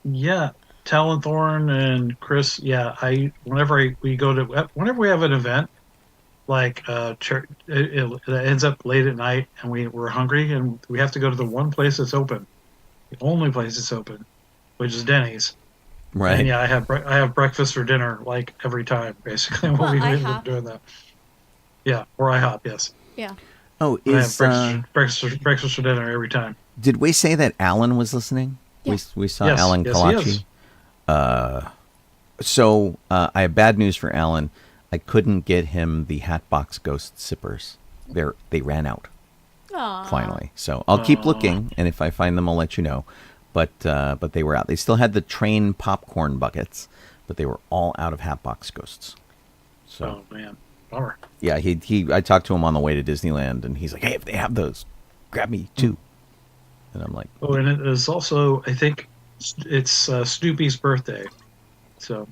yeah, Talonthorn and Chris. Yeah, whenever we have an event like church, it ends up late at night and we're hungry and we have to go to the one place that's open, the only place that's open, which is Denny's. Right. And yeah, I have breakfast for dinner like every time, basically. When we've been doing that. Yeah, or IHOP, yes. Yeah. Oh, I have breakfast for dinner every time. Did we say that Alan was listening? Yeah. We saw Alan Kalachi. So I have bad news for Alan. I couldn't get him the Hatbox Ghost sippers. They ran out. Aww. Finally. So I'll keep looking, and if I find them, I'll let you know. But they were out. They still had the train popcorn buckets, but they were all out of Hatbox Ghosts. So, oh man, bummer. Yeah, I talked to him on the way to Disneyland, and he's like, "Hey, if they have those, grab me too." And I'm like, "Oh, and it is also, I think, it's Snoopy's birthday, so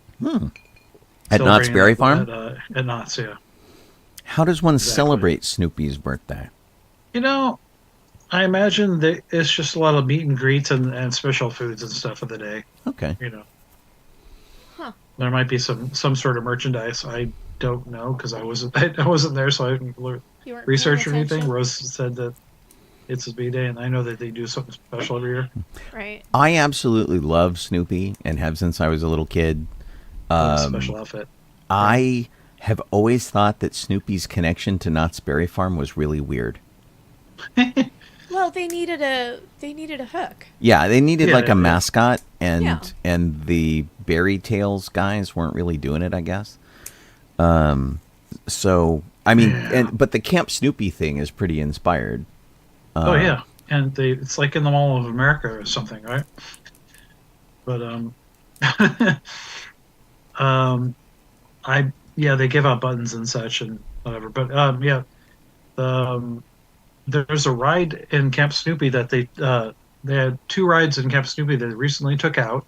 at Knott's Berry Farm. At Knott's, yeah. How does one celebrate Snoopy's birthday? I imagine that it's just a lot of meet and greets and special foods and stuff of the day. Okay. Huh. There might be some sort of merchandise. I don't know because I wasn't there, so I didn't research or anything. Rose said that it's his B-Day, and I know that they do something special every year. Right. I absolutely love Snoopy and have since I was a little kid. Special outfit. I have always thought that Snoopy's connection to Knott's Berry Farm was really weird. Well, they needed a hook. Yeah, they needed like a yeah. mascot, and the Berry Tales guys weren't really doing it, I guess. So I mean, but the Camp Snoopy thing is pretty inspired. Oh yeah, and it's like in the Mall of America or something, right? But they give out buttons and such and whatever. But there's a ride in Camp Snoopy that they had two rides in Camp Snoopy that they recently took out.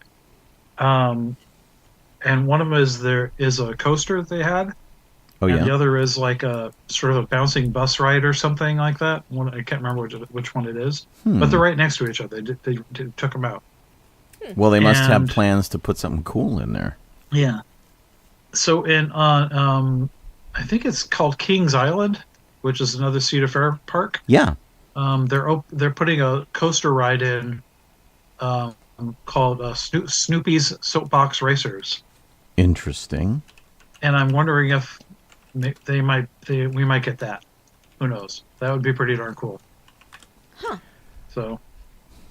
And one of them is a coaster that they had. Oh, and yeah? the other is like a sort of a bouncing bus ride or something like that. I can't remember which one it is, but they're right next to each other. They took them out. Well, they must have And plans to put something cool in there. yeah, so in I think it's called Kings Island, which is another Cedar Fair park. Yeah. They're putting a coaster ride in um, called Snoopy's Soapbox Racers, Interesting. and I'm wondering if we might get that. Who knows? That would be pretty darn cool. Huh. So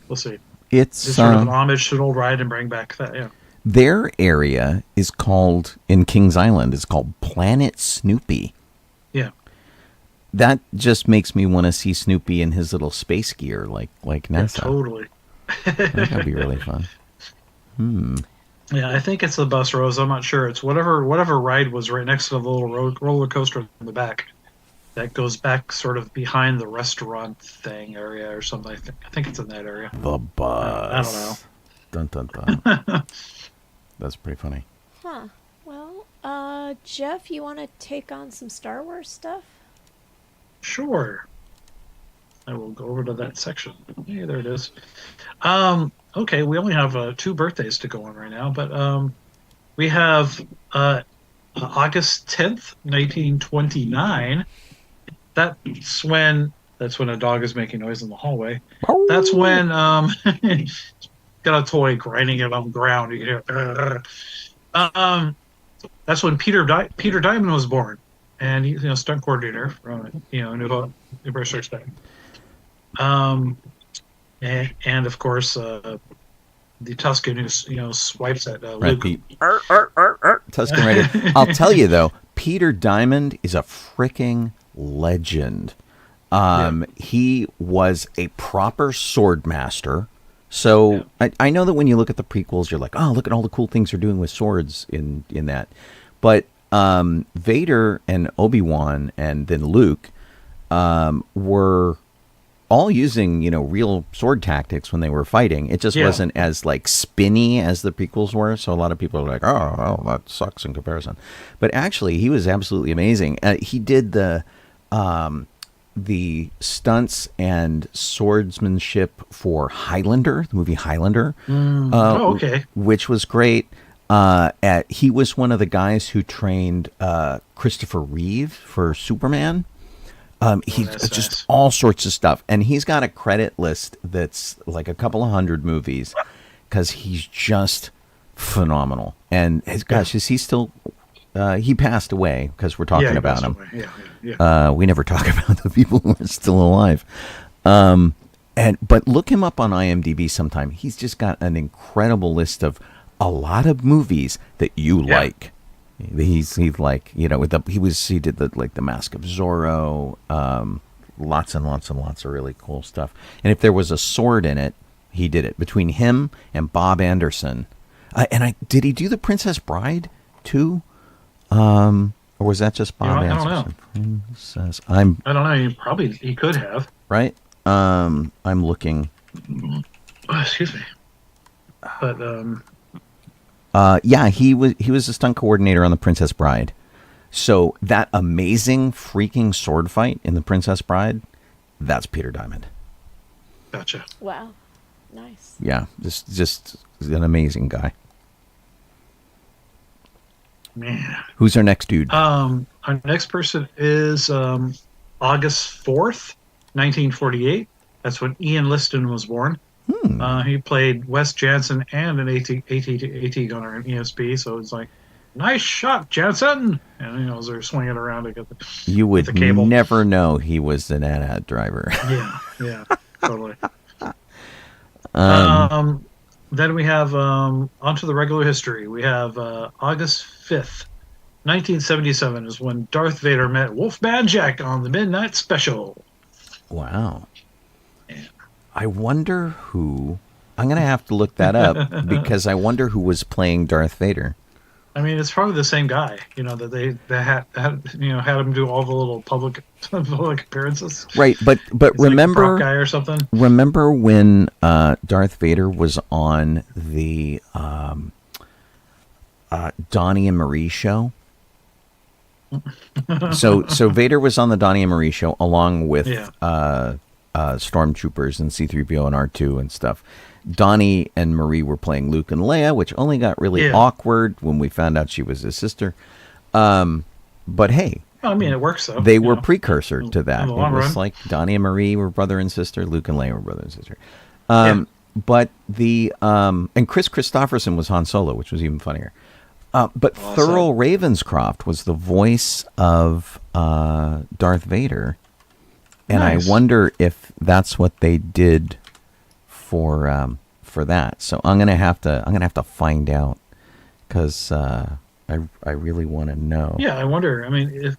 we'll see. It's Just sort of an homage to an old ride and bring back that. Yeah. their area is called, in Kings Island, it's called Planet Snoopy. Yeah. That just makes me want to see Snoopy in his little space gear, like NASA. Yeah, totally. That'd be really fun. Yeah, I think it's the bus rows. I'm not sure. It's whatever ride was right next to the little roller coaster in the back. That goes back sort of behind the restaurant thing area or something. I think it's in that area. The bus. I don't know. Dun, dun, dun. That's pretty funny. Huh. Well, Jeff, you want to take on some Star Wars stuff? Sure. I will go over to that section. Hey, there it is. Okay, we only have 2 birthdays to go on right now, but we have August 10th, 1929. That's when a dog is making noise in the hallway. That's when got a toy grinding it on the ground. You can hear. That's when Peter Diamond was born, and he's stunt coordinator from New Empire Strikes Back. And of course the Tusken who swipes at Right, Luke. Pete. Tusken Raider. I'll tell you though, Peter Diamond is a freaking legend. He was a proper sword master. So I know that when you look at the prequels, you're like, oh, look at all the cool things they're doing with swords in that. But Vader and Obi-Wan and then Luke were all using, real sword tactics when they were fighting. It just wasn't as like spinny as the prequels were. So a lot of people are like, oh, well, that sucks in comparison. But actually, he was absolutely amazing. He did the stunts and swordsmanship for Highlander, the movie Highlander. Okay. Which was great. He was one of the guys who trained Christopher Reeve for Superman. He's just nice. All sorts of stuff. And he's got a credit list that's like a couple of hundred movies because he's just phenomenal. And gosh, is he still... he passed away because we're talking about him. We never talk about the people who are still alive. But look him up on IMDb sometime. He's just got an incredible list of a lot of movies that you like. He's like, he did the Mask of Zorro, lots and lots and lots of really cool stuff. And if there was a sword in it, he did it. Between him and Bob Anderson. Did he do The Princess Bride too? Or was that just Bob Anderson? I don't know. Princess, I don't know. He could have. Right? I'm looking. Excuse me. But he was a stunt coordinator on The Princess Bride. So that amazing freaking sword fight in The Princess Bride, that's Peter Diamond. Gotcha. Wow. Nice. Yeah, just an amazing guy. Man. Who's our next dude? Our next person is August 4th, 1948. That's when Ian Liston was born. He played Wes Jansen and an AT gunner in ESP, so it's like, nice shot, Jansen! And, as they're swinging around to get the You would the cable. never know he was an AT-AT driver. Yeah, totally. Then we have, onto the regular history, we have August 5th, 1977 is when Darth Vader met Wolfman Jack on the Midnight Special. Wow. I wonder who... I'm going to have to look that up because I wonder who was playing Darth Vader. I mean, it's probably the same guy, that they had him do all the little public appearances. Right, but remember... Like a prop guy or something. Remember when Darth Vader was on the Donnie and Marie show? So Vader was on the Donnie and Marie show along with Yeah. Stormtroopers and C-3PO and R2 and stuff. Donnie and Marie were playing Luke and Leia, which only got really awkward when we found out she was his sister. But hey, I mean, it works though. they were precursor to that. In the It long was run. like Donnie and Marie were brother and sister. Luke and Leia were brother and sister. But the and Chris Christopherson was Han Solo, which was even funnier. But Thurl Ravenscroft was the voice of Darth Vader, and Nice. I wonder if that's what they did for that. So I'm gonna have to find out because I really want to know. Yeah, I wonder. I mean, if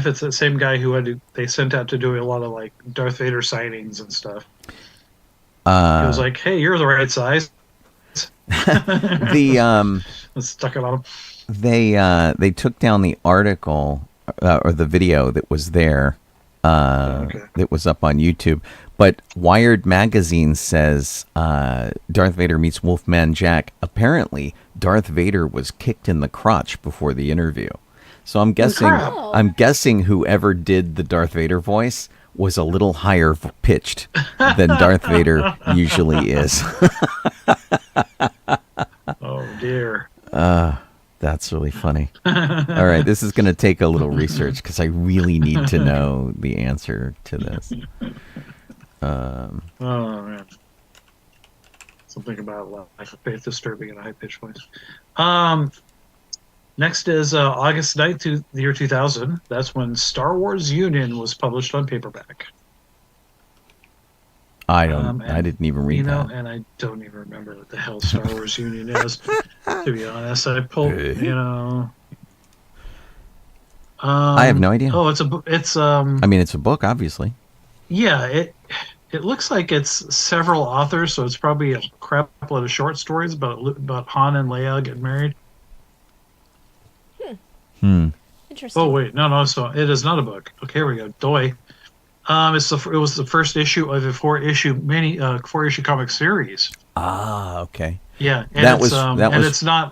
it's the same guy who they sent out to do a lot of like Darth Vader sightings and stuff. He was like, "Hey, you're the right size." The Let's stuck it on him. they took down the article or the video that was there that was up on YouTube. But Wired magazine says Darth Vader meets Wolfman Jack. Apparently, Darth Vader was kicked in the crotch before the interview. So I'm guessing crap. whoever did the Darth Vader voice was a little higher pitched than Darth Vader usually is. Oh dear. That's really funny. All right, this is going to take a little research because I really need to know the answer to this. Oh man. Something about lack of faith disturbing in a high pitched voice. Next is August 9th, the year 2000. That's when Star Wars Union was published on paperback. I And, didn't even read that. And I don't even remember what the hell Star Wars Union is. To be honest, I pulled. I have no idea. Oh, it's a book. It's I mean, it's a book, obviously. Yeah, it looks like it's several authors, so it's probably a crap load of short stories about Han and Leia getting married. Interesting. Oh wait, no, so it is not a book. Okay, here we go. Doy. It was the first issue of a four issue comic series. Ah, okay. Yeah, and That it's, was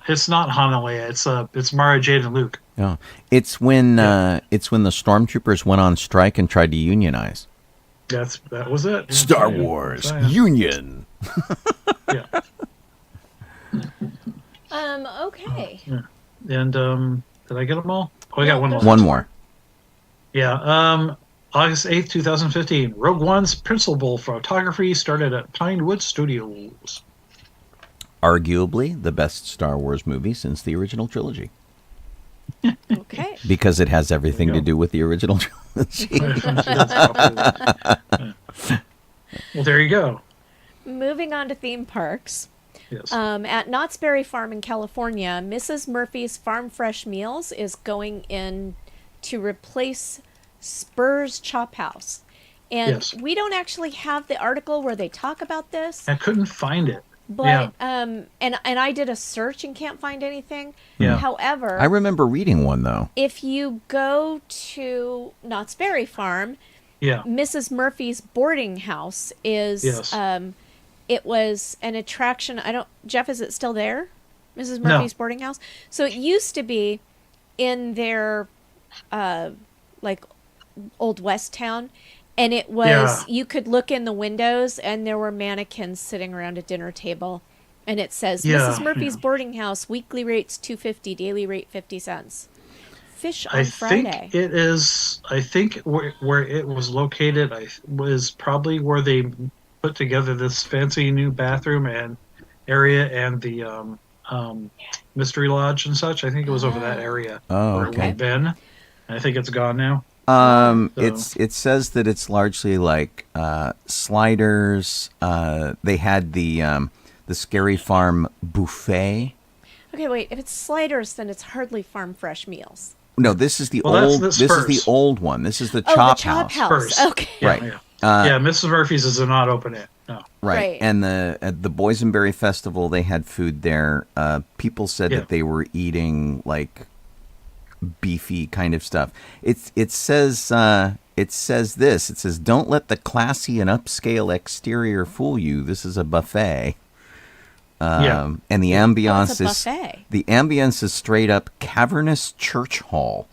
it's not Han and Leia. It's Mara Jade and Luke. Oh, it's when the stormtroopers went on strike and tried to unionize. That was it. Star Yeah. Wars Yeah. Union. Yeah. Okay. And did I get them all? Oh, I got one more. One more. Yeah. August 8th, 2015. Rogue One's principal photography started at Pinewood Studios. Arguably the best Star Wars movie since the original trilogy. Okay. Because it has everything There to you go. do with the original trilogy. Well, there you go. Moving on to theme parks. Yes. At Knott's Berry Farm in California, Mrs. Murphy's Farm Fresh Meals is going in to replace Spur's Chop House. And Yes. we don't actually have the article where they talk about this, I couldn't find it. but and I did a search and can't find anything. Yeah. However, I remember reading one, though. if you go to Knott's Berry Farm, Yeah. Mrs. Murphy's boarding house is Yes. it was an attraction. Jeff, is it still there? Mrs. No. Murphy's boarding house? So it used to be in their like Old West town, and it was you could look in the windows and there were mannequins sitting around a dinner table, and it says Mrs. Murphy's boarding house, weekly rates $2.50, daily rate 50 cents. Fish on I Friday. think it is. I think where it was located, was probably where they put together this fancy new bathroom and area and the mystery lodge and such. I think it was over that area Oh, where it okay. would have been. I think it's gone now. It says that it's largely like sliders. They had the Scary Farm buffet. Okay, wait. If it's sliders, then it's hardly farm fresh meals. No, this is the Well, that's old. the This is the Spurs. old one. This is the Oh, Chop the Chop House. House. First. Okay. Yeah, Right. Yeah, Mrs. Murphy's is not open yet. No. Right. Right. And at the Boysenberry Festival, they had food there. People said Yeah. that they were eating like beefy kind of stuff. It says this. It says, "Don't let the classy and upscale exterior fool you. This is a buffet." And the ambiance it's a is buffet. the ambience is straight up cavernous church hall.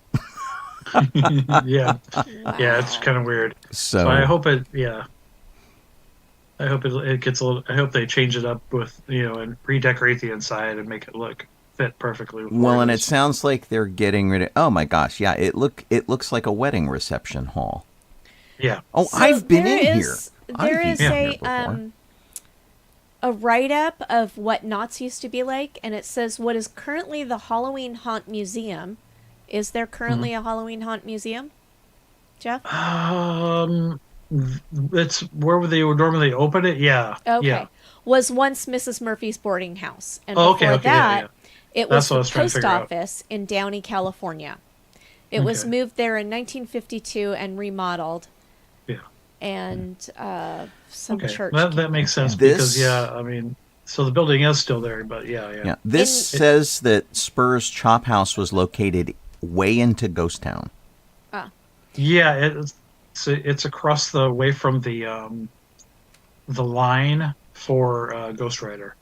Yeah, yeah, it's kind of weird. So So I hope it. Yeah, I hope it gets a little. I hope they change it up with and redecorate the inside and make it look fit perfectly with well, and it Warriors. sounds like they're getting rid of. Oh my gosh, yeah, it looks like a wedding reception hall. Yeah. Oh, So I've been there in is- here. There I've is eaten a here before. a write-up of what Knott's used to be like, and it says what is currently the Halloween Haunt Museum. Is there currently a Halloween Haunt Museum, Jeff? It's where they would normally open it. Yeah. Okay. Yeah. Was once Mrs. Murphy's boarding house, and Oh, before okay. Yeah. that, it That's was what I the was trying to post figure out. office in Downey, California. It was Okay. moved there in 1952 and remodeled, Yeah. and some Okay. church. That came makes there. sense This- because I mean, so the building is still there, but yeah. Yeah, this says that Spur's Chop House was located way into Ghost Town. Ah. Yeah, it's across the way from the line for Ghost Rider.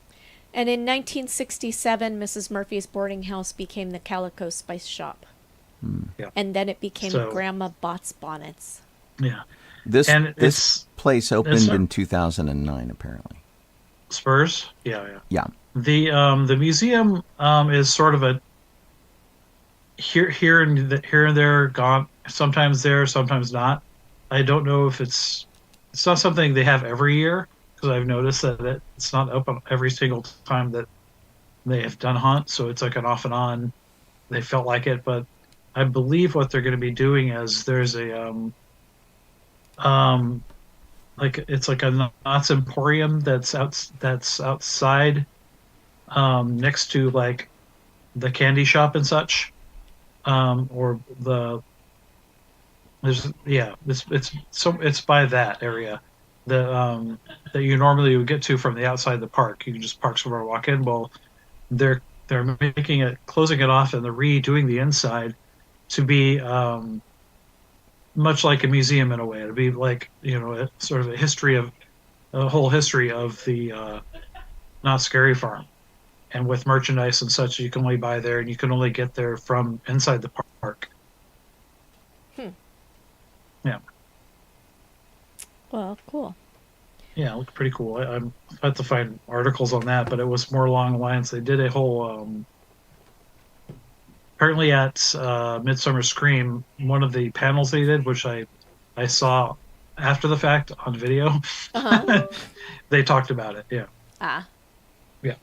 And in 1967, Mrs. Murphy's boarding house became the Calico Spice Shop. Yeah. And then it became So- Grandma Bott's Bonnets. Yeah. This And this place opened it's- in 2009, apparently. Spurs. Yeah. Yeah, The museum is sort of a here and there, gone. Sometimes there, sometimes not. I don't know if it's not something they have every year, because I've noticed that it's not open every single time that they have done haunt. So it's like an off and on. They felt like it, but I believe what they're going to be doing is there's a like it's like a Knott's Emporium that's outside next to like the candy shop and such, or it's by that area that you normally would get to from the outside of the park. You can just park somewhere and walk in. Well, they're closing it off and they're redoing the inside to be much like a museum in a way. It'd be like a sort of a whole history of the Not Scary Farm, and with merchandise and such you can only buy there, and you can only get there from inside the park. Yeah. Well, cool. Yeah, it looked pretty cool. I had to find articles on that, but it was more along the lines. They did a whole apparently at Midsummer Scream, one of the panels they did, which I saw after the fact on video. Uh-huh. They talked about it. Yeah. Ah. Yeah.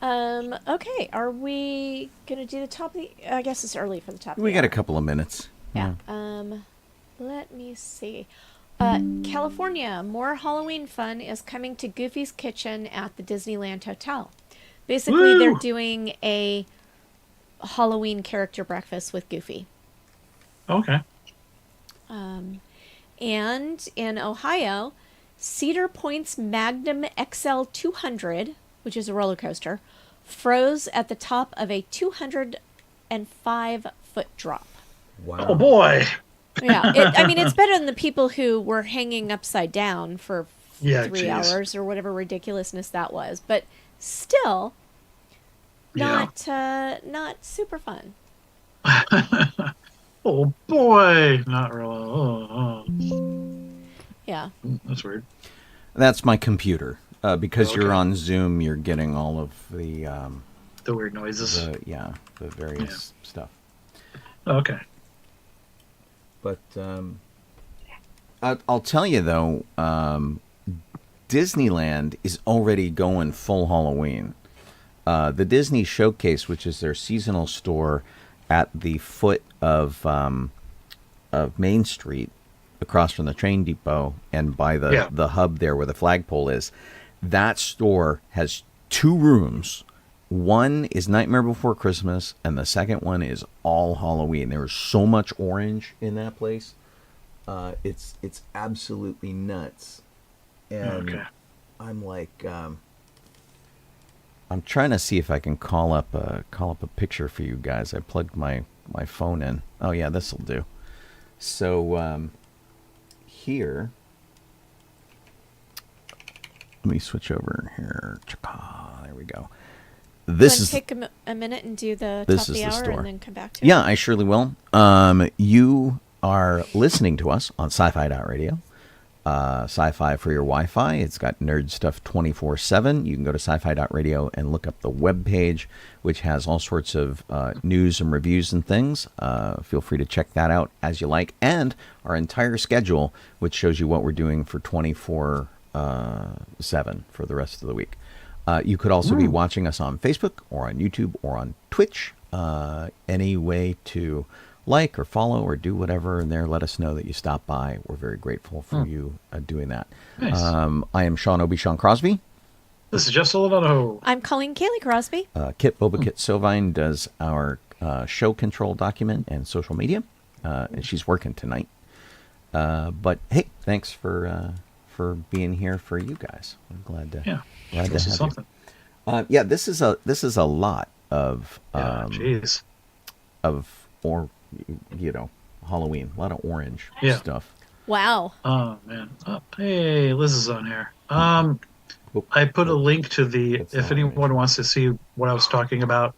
Okay, are we gonna do the top of the? I guess it's early for the top. we of got the a couple of minutes. Yeah. Let me see. California, more Halloween fun is coming to Goofy's Kitchen at the Disneyland Hotel. Basically, Woo! they're doing a Halloween character breakfast with Goofy. Okay. And in Ohio, Cedar Point's Magnum XL 200, which is a roller coaster, froze at the top of a 205-foot drop. Wow. Oh boy. Yeah, it's better than the people who were hanging upside down for Yeah, 3 geez. hours or whatever ridiculousness that was. But still, not super fun. Oh boy. Not really. Oh. Yeah. That's weird. That's my computer. Because Okay. you're on Zoom, you're getting all of the The weird noises. the various stuff. Okay. But I'll tell you though, Disneyland is already going full Halloween. The Disney Showcase, which is their seasonal store at the foot of Main Street, across from the train depot, and by the hub there where the flagpole is, that store has 2 rooms. One is Nightmare Before Christmas, and the second one is all Halloween. There is so much orange in that place. It's absolutely nuts. And Okay. I'm like, I'm trying to see if I can call up a picture for you guys. I plugged my phone in. Oh yeah, this'll do. So here, let me switch over here. There we go. this is take a minute and do the this top of is the the hour store. and then come back to it. Yeah, I surely will. You are listening to us on Sci-Fi.radio. Sci-Fi for your Wi-Fi. It's got nerd stuff 24/7. You can go to Sci-Fi.radio and look up the webpage, which has all sorts of news and reviews and things. Feel free to check that out as you like. And our entire schedule, which shows you what we're doing for 24/7 for the rest of the week. You could also be watching us on Facebook or on YouTube or on Twitch. Any way to like or follow or do whatever in there, let us know that you stopped by. We're very grateful for you doing that. Nice. I am Sean Obi-Shawn Crosby. This is just a little Donoho. I'm Colleen Kaylee Crosby. Kit Boba-Kit Sovine does our show control document and social media, and she's working tonight. But hey, thanks for being here for you guys. I'm glad to Yeah, glad to this have is something. you. Yeah, this is a lot of Jeez. or Halloween, a lot of orange stuff. Wow. Oh man. Oh, hey, Liz is on here. I put a link to if anyone wants to see what I was talking about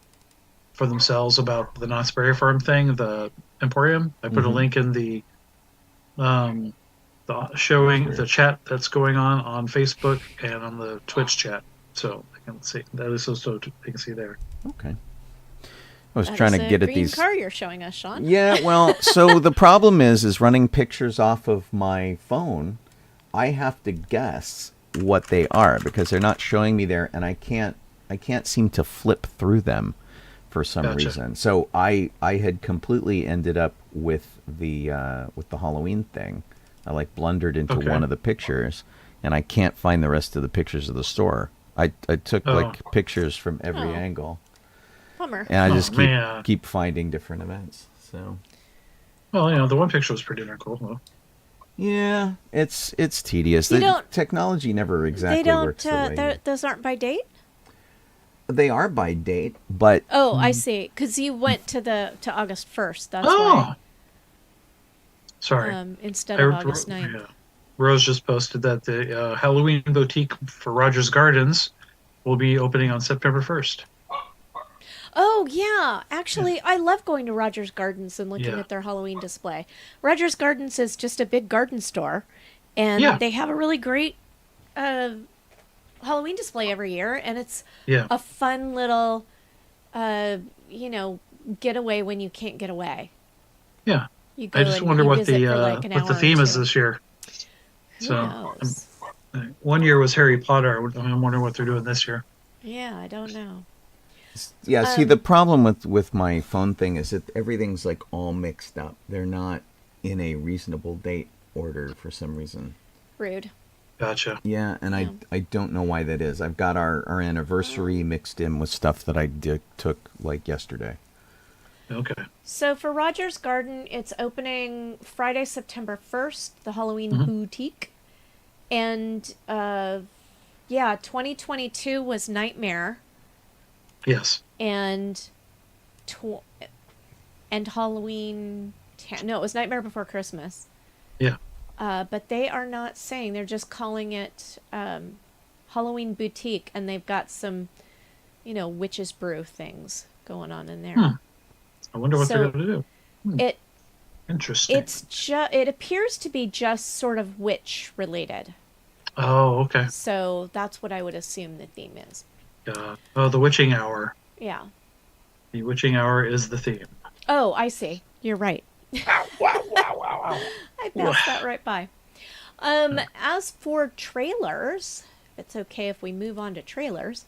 for themselves about the Knott's Berry Farm thing, the Emporium. I put a link in the showing the chat that's going on Facebook and on the Twitch chat, so I can see that is so they can see there. Okay. I was trying to get at these. Car you're showing us, Sean. Yeah, well, so the problem is running pictures off of my phone. I have to guess what they are because they're not showing me there, and I can't seem to flip through them for some reason. So I had completely ended up with the Halloween thing. I blundered into one of the pictures, and I can't find the rest of the pictures of the store. I took pictures from every angle. Bummer. And I just keep finding different events. So, well, the one picture was pretty darn cool. Though. Yeah, it's tedious. The technology never exactly works the way. Those aren't by date? They are by date, but I see. Because you went to August 1st. That's why. Sorry. Instead of August 9th. Yeah. Rose just posted that the Halloween boutique for Rogers Gardens will be opening on September 1st. Oh, yeah. Actually, I love going to Rogers Gardens and looking at their Halloween display. Rogers Gardens is just a big garden store, and they have a really great Halloween display every year, and it's a fun little, getaway when you can't get away. Yeah. You go I just wonder what the theme is this year. So, one year was Harry Potter. I'm wondering what they're doing this year. Yeah, I don't know. Yeah, see, the problem with my phone thing is that everything's all mixed up. They're not in a reasonable date order for some reason. Rude. Gotcha. Yeah, and I don't know why that is. I've got our anniversary mixed in with stuff that I took yesterday. Okay. So for Rogers Garden, it's opening Friday, September 1st, the Halloween boutique. And 2022 was Nightmare. Yes. And Halloween. No, it was Nightmare Before Christmas. Yeah. But they are not saying. They're just calling it Halloween Boutique, and they've got some, witch's brew things going on in there. I wonder what they're going to do. Interesting. It appears to be just sort of witch related. Oh, okay. So that's what I would assume the theme is. The Witching Hour. Yeah. The Witching Hour is the theme. Oh, I see. You're right. Wow. I passed that right by. As for trailers, if it's okay if we move on to trailers.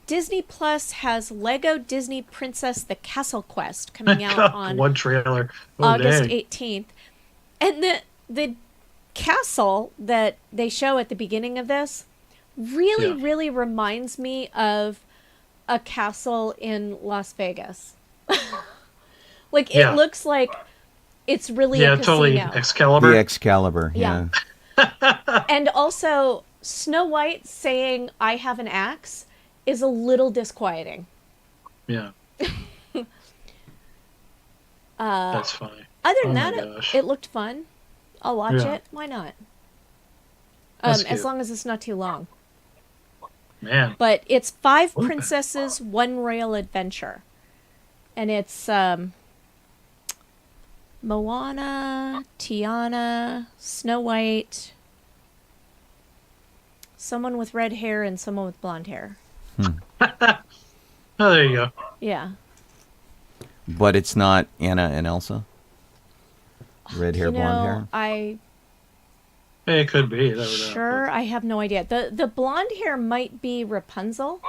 Disney Plus has Lego Disney Princess The Castle Quest coming out on one trailer. August 18th. And the castle that they show at the beginning of this really reminds me of a castle in Las Vegas. It looks like it's really a casino. Totally Excalibur. The Excalibur, yeah. And also, Snow White saying, "I have an axe," is a little disquieting. Yeah. That's funny. Other than that, it looked fun. I'll watch it. Why not? As long as it's not too long. Man. But it's 5 princesses, 1 royal adventure. And it's Moana, Tiana, Snow White, someone with red hair, and someone with blonde hair. Oh, there you go. Yeah. But it's not Anna and Elsa? Red hair, blonde hair? It could be. Never know. Sure, I have no idea. The blonde hair might be Rapunzel.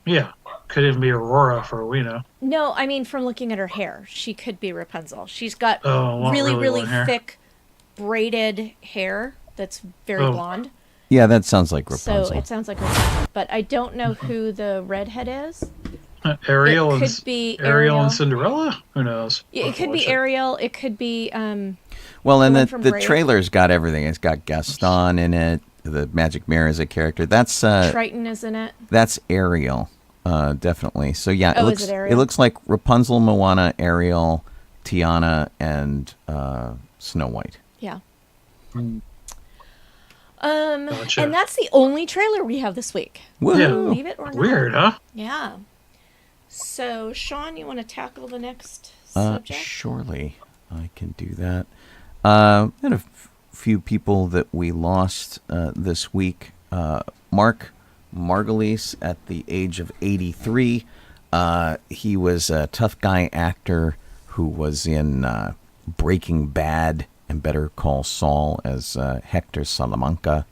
Yeah. Could even be Aurora for all we know. No, I mean from looking at her hair, she could be Rapunzel. She's got really really long hair. thick braided hair that's very blonde. Yeah, that sounds like Rapunzel. So it sounds like Rapunzel, but I don't know who the redhead is. Ariel It and could be Ariel Ariel. and Cinderella? Who knows? It could be Ariel. It could be well, and one the from Brave. trailer's got everything. It's got Gaston in it. The Magic Mirror is a character. That's Triton is in it. That's Ariel, definitely. So yeah, Oh, is it Ariel? looks like Rapunzel, Moana, Ariel, Tiana, and Snow White. Yeah. Gotcha. And that's the only trailer we have this week. Woohoo! Believe it or not. Weird, huh? Yeah. So, Sean, you want to tackle the next subject? Surely, I can do that. And a few people that we lost this week. Mark Margulies at the age of 83. He was a tough guy actor who was in Breaking Bad and Better Call Saul as Hector Salamanca.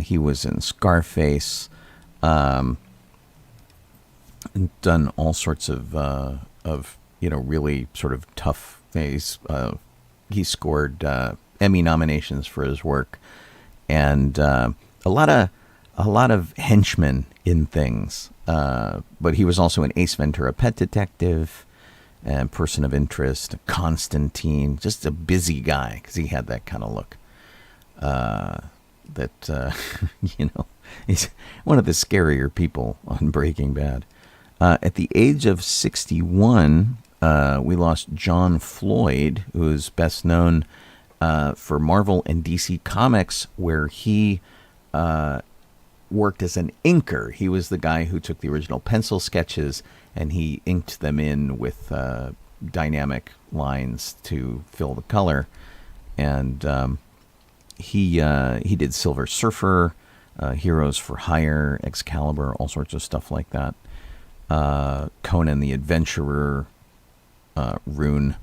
He was in Scarface. Done all sorts of really sort of tough things. He scored Emmy nominations for his work, and a lot of henchmen in things. But he was also an Ace Ventura: Pet Detective and Person of Interest, Constantine. Just a busy guy because he had that kind of look. He's one of the scarier people on Breaking Bad. At the age of 61, we lost John Floyd, who is best known for Marvel and DC Comics, where he worked as an inker. He was the guy who took the original pencil sketches and he inked them in with dynamic lines to fill the color. And he did Silver Surfer, Heroes for Hire, Excalibur, all sorts of stuff like that. Conan the Adventurer, Rune,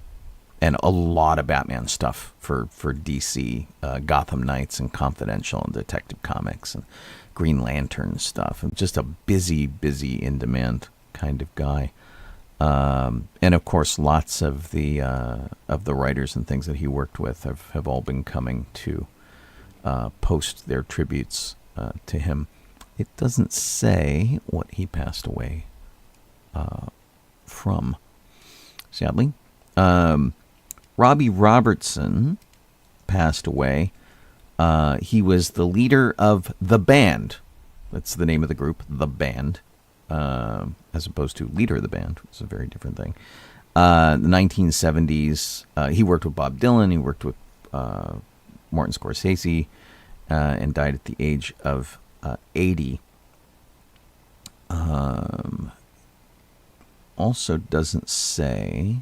and a lot of Batman stuff for DC, Gotham Knights and Confidential and Detective Comics and Green Lantern stuff. And just a busy, in-demand kind of guy. And of course, lots of the writers and things that he worked with have all been coming to post their tributes to him. It doesn't say what he passed away from, sadly. Robbie Robertson passed away. He was the leader of The Band. That's the name of the group, The Band, as opposed to leader of the band, which is a very different thing. The 1970s, he worked with Bob Dylan. He worked with Martin Scorsese, and died at the age of 80. Also doesn't say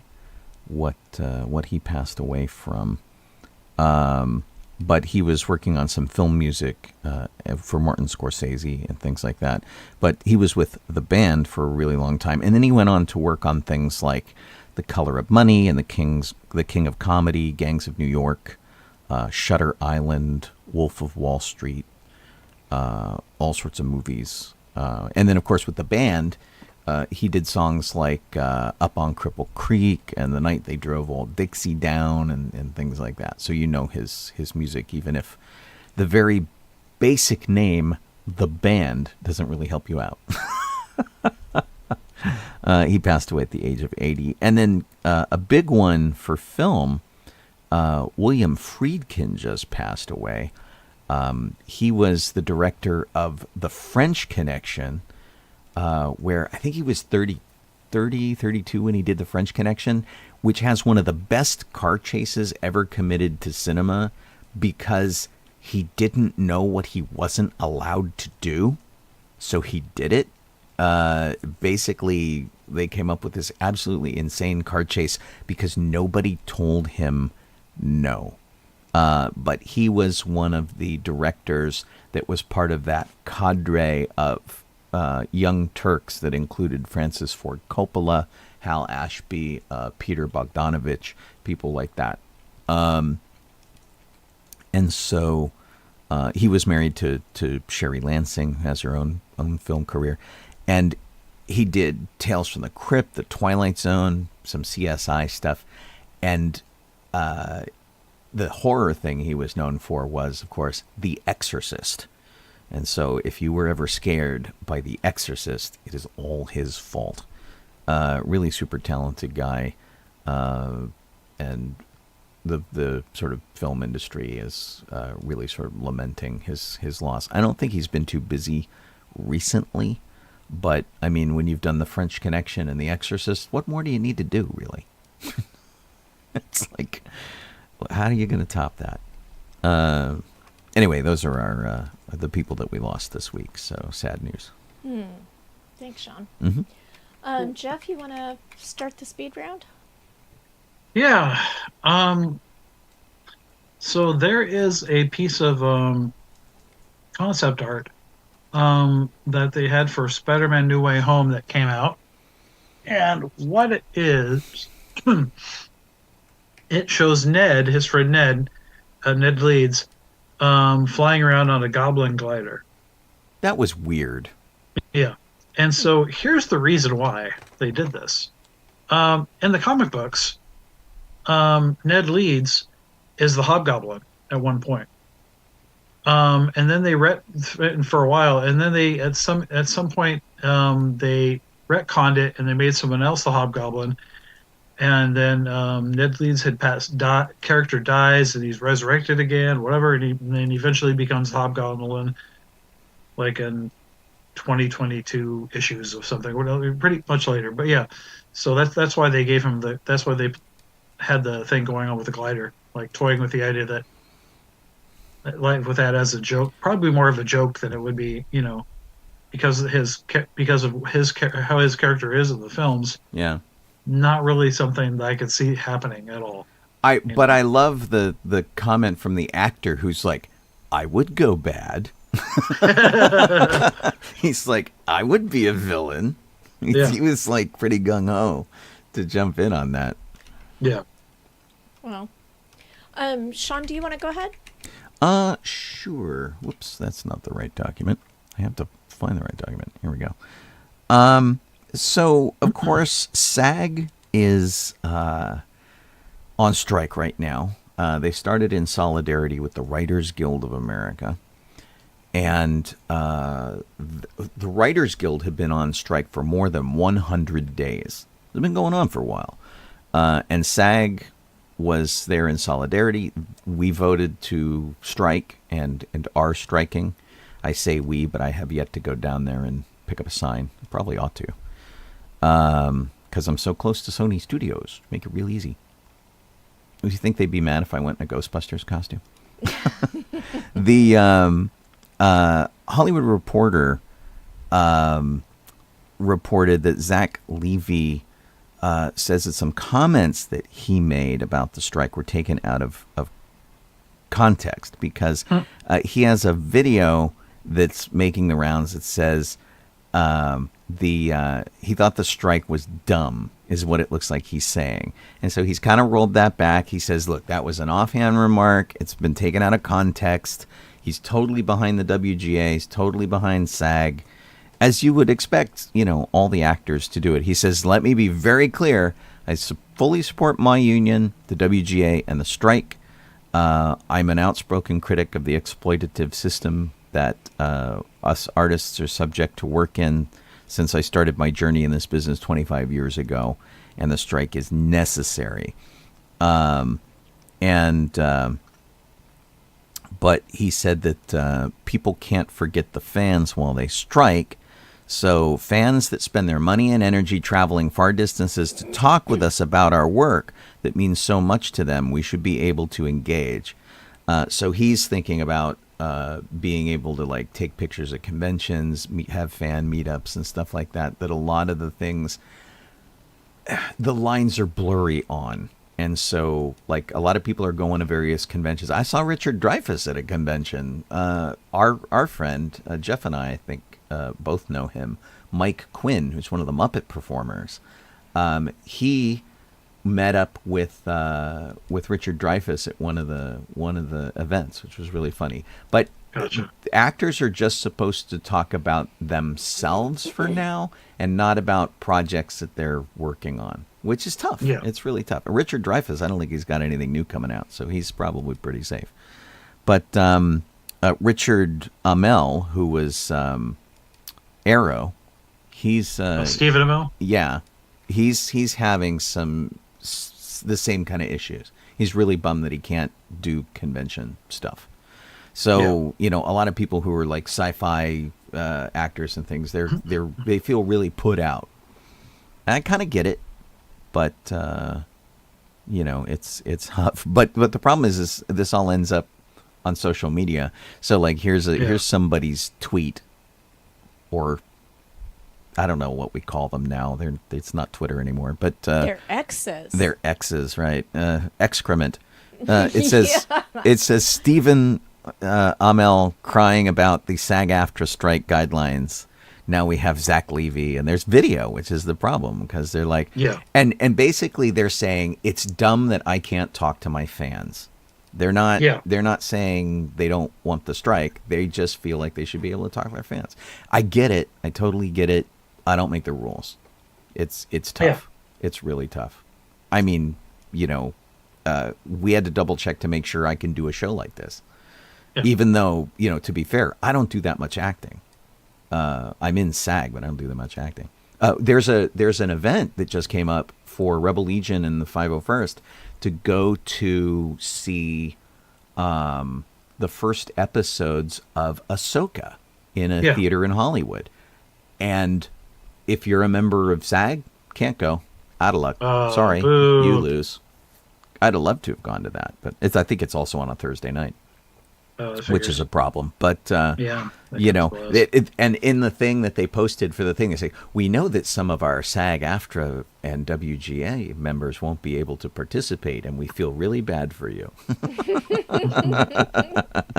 what he passed away from, but he was working on some film music for Martin Scorsese and things like that. But he was with The Band for a really long time, and then he went on to work on things like The Color of Money and The King of Comedy, Gangs of New York, Shutter Island, Wolf of Wall Street, all sorts of movies. And then, of course, with The Band, he did songs like Up on Cripple Creek and The Night They Drove Old Dixie Down and things like that. So you know his music, even if the very basic name, The Band, doesn't really help you out. He passed away at the age of 80. And then a big one for film, William Friedkin just passed away. He was the director of The French Connection, where I think he was 32 when he did The French Connection, which has one of the best car chases ever committed to cinema because he didn't know what he wasn't allowed to do. so he did it. Basically, they came up with this absolutely insane car chase because nobody told him no. But he was one of the directors that was part of that cadre of young Turks that included Francis Ford Coppola, Hal Ashby, Peter Bogdanovich, people like that. And so he was married to Sherry Lansing, who has her own film career. And he did Tales from the Crypt, The Twilight Zone, some CSI stuff. And the horror thing he was known for was, of course, The Exorcist. And so if you were ever scared by The Exorcist, it is all his fault. Really super talented guy. And the sort of film industry is really sort of lamenting his loss. I don't think he's been too busy recently. But, I mean, when you've done The French Connection and The Exorcist, what more do you need to do, really? It's like, how are you going to top that? Anyway, those are our the people that we lost this week, so sad news. Thanks, Sean. Mm-hmm. Jeff, you want to start the speed round? Yeah. So there is a piece of concept art that they had for Spider-Man New Way Home that came out. And what it is, it shows Ned, his friend Ned, Ned Leeds, flying around on a goblin glider. That was weird. Yeah. And so here's the reason why they did this. In the comic books, Ned Leeds is the Hobgoblin at one point. And then they for a while, and then they at some point they retconned it and they made someone else the Hobgoblin. And then Ned Leeds had character dies and he's resurrected again, whatever, and then eventually becomes the Hobgoblin, like in 2022 issues of something, pretty much later. But yeah, so that's why they gave him that's why they had the thing going on with the glider, like toying with the idea that. Like with that as a joke, probably more of a joke than it would be, because of how his character is in the films. Yeah, not really something that I could see happening at all. I love the comment from the actor who's like, "I would go bad." He's like, "I would be a villain." He was like pretty gung ho to jump in on that. Yeah. Well, Sean, do you want to go ahead? Sure. Whoops, that's not the right document. I have to find the right document. Here we go. So, of course, SAG is on strike right now. They started in solidarity with the Writers Guild of America. And the Writers Guild had been on strike for more than 100 days. It's been going on for a while. And SAG was there in solidarity. We voted to strike and are striking. I say we, but I have yet to go down there and pick up a sign. I probably ought to. Because I'm so close to Sony Studios. Make it real easy. Do you think they'd be mad if I went in a Ghostbusters costume? The Hollywood Reporter reported that Zach Levy says that some comments that he made about the strike were taken out of context because he has a video that's making the rounds that says he thought the strike was dumb, is what it looks like he's saying. And so he's kind of rolled that back. He says, look, that was an offhand remark. It's been taken out of context. He's totally behind the WGA. He's totally behind SAG. As you would expect, all the actors to do it. He says, let me be very clear. I fully support my union, the WGA, and the strike. I'm an outspoken critic of the exploitative system that us artists are subject to work in since I started my journey in this business 25 years ago, and the strike is necessary. But he said that people can't forget the fans while they strike. So fans that spend their money and energy traveling far distances to talk with us about our work that means so much to them, we should be able to engage. So he's thinking about being able to like take pictures at conventions, have fan meetups and stuff like that, that a lot of the things, the lines are blurry on. And so like a lot of people are going to various conventions. I saw Richard Dreyfuss at a convention. Our friend, Jeff and I think both know him, Mike Quinn, who's one of the Muppet performers. He met up with Richard Dreyfuss at one of the events, which was really funny. But Gotcha. actors are just supposed to talk about themselves for now, and not about projects that they're working on, which is tough. Yeah. It's really tough. Richard Dreyfuss, I don't think he's got anything new coming out, so he's probably pretty safe. But Richard Amell, who was Arrow, he's Stephen Amell? yeah, he's having the same kind of issues. He's really bummed that he can't do convention stuff. So, you know, a lot of people who are like sci-fi actors and things, they feel really put out. And I kind of get it, but you know, it's tough. But the problem is this all ends up on social media. So like here's somebody's tweet, or I don't know what we call them now. It's not Twitter anymore, but They're exes. They're X's, right? Excrement. It says Stephen Amell crying about the SAG-AFTRA strike guidelines. Now we have Zach Levy, and there's video, which is the problem, because they're like, and basically they're saying it's dumb that I can't talk to my fans. They're not saying they don't want the strike. They just feel like they should be able to talk to their fans. I get it. I totally get it. I don't make the rules. It's tough. Yeah. It's really tough. I mean, you know, we had to double check to make sure I can do a show like this. Yeah. Even though, you know, to be fair, I don't do that much acting. I'm in SAG, but I don't do that much acting. There's an event that just came up for Rebel Legion and the 501st to go to see the first episodes of Ahsoka in a theater in Hollywood. And if you're a member of SAG, can't go. Out of luck. Sorry, boo. you lose. I'd have loved to have gone to that, but I think it's also on a Thursday night, which is a problem. But you know, and in the thing that they posted for the thing, they say, we know that some of our SAG-AFTRA and WGA members won't be able to participate, and we feel really bad for you.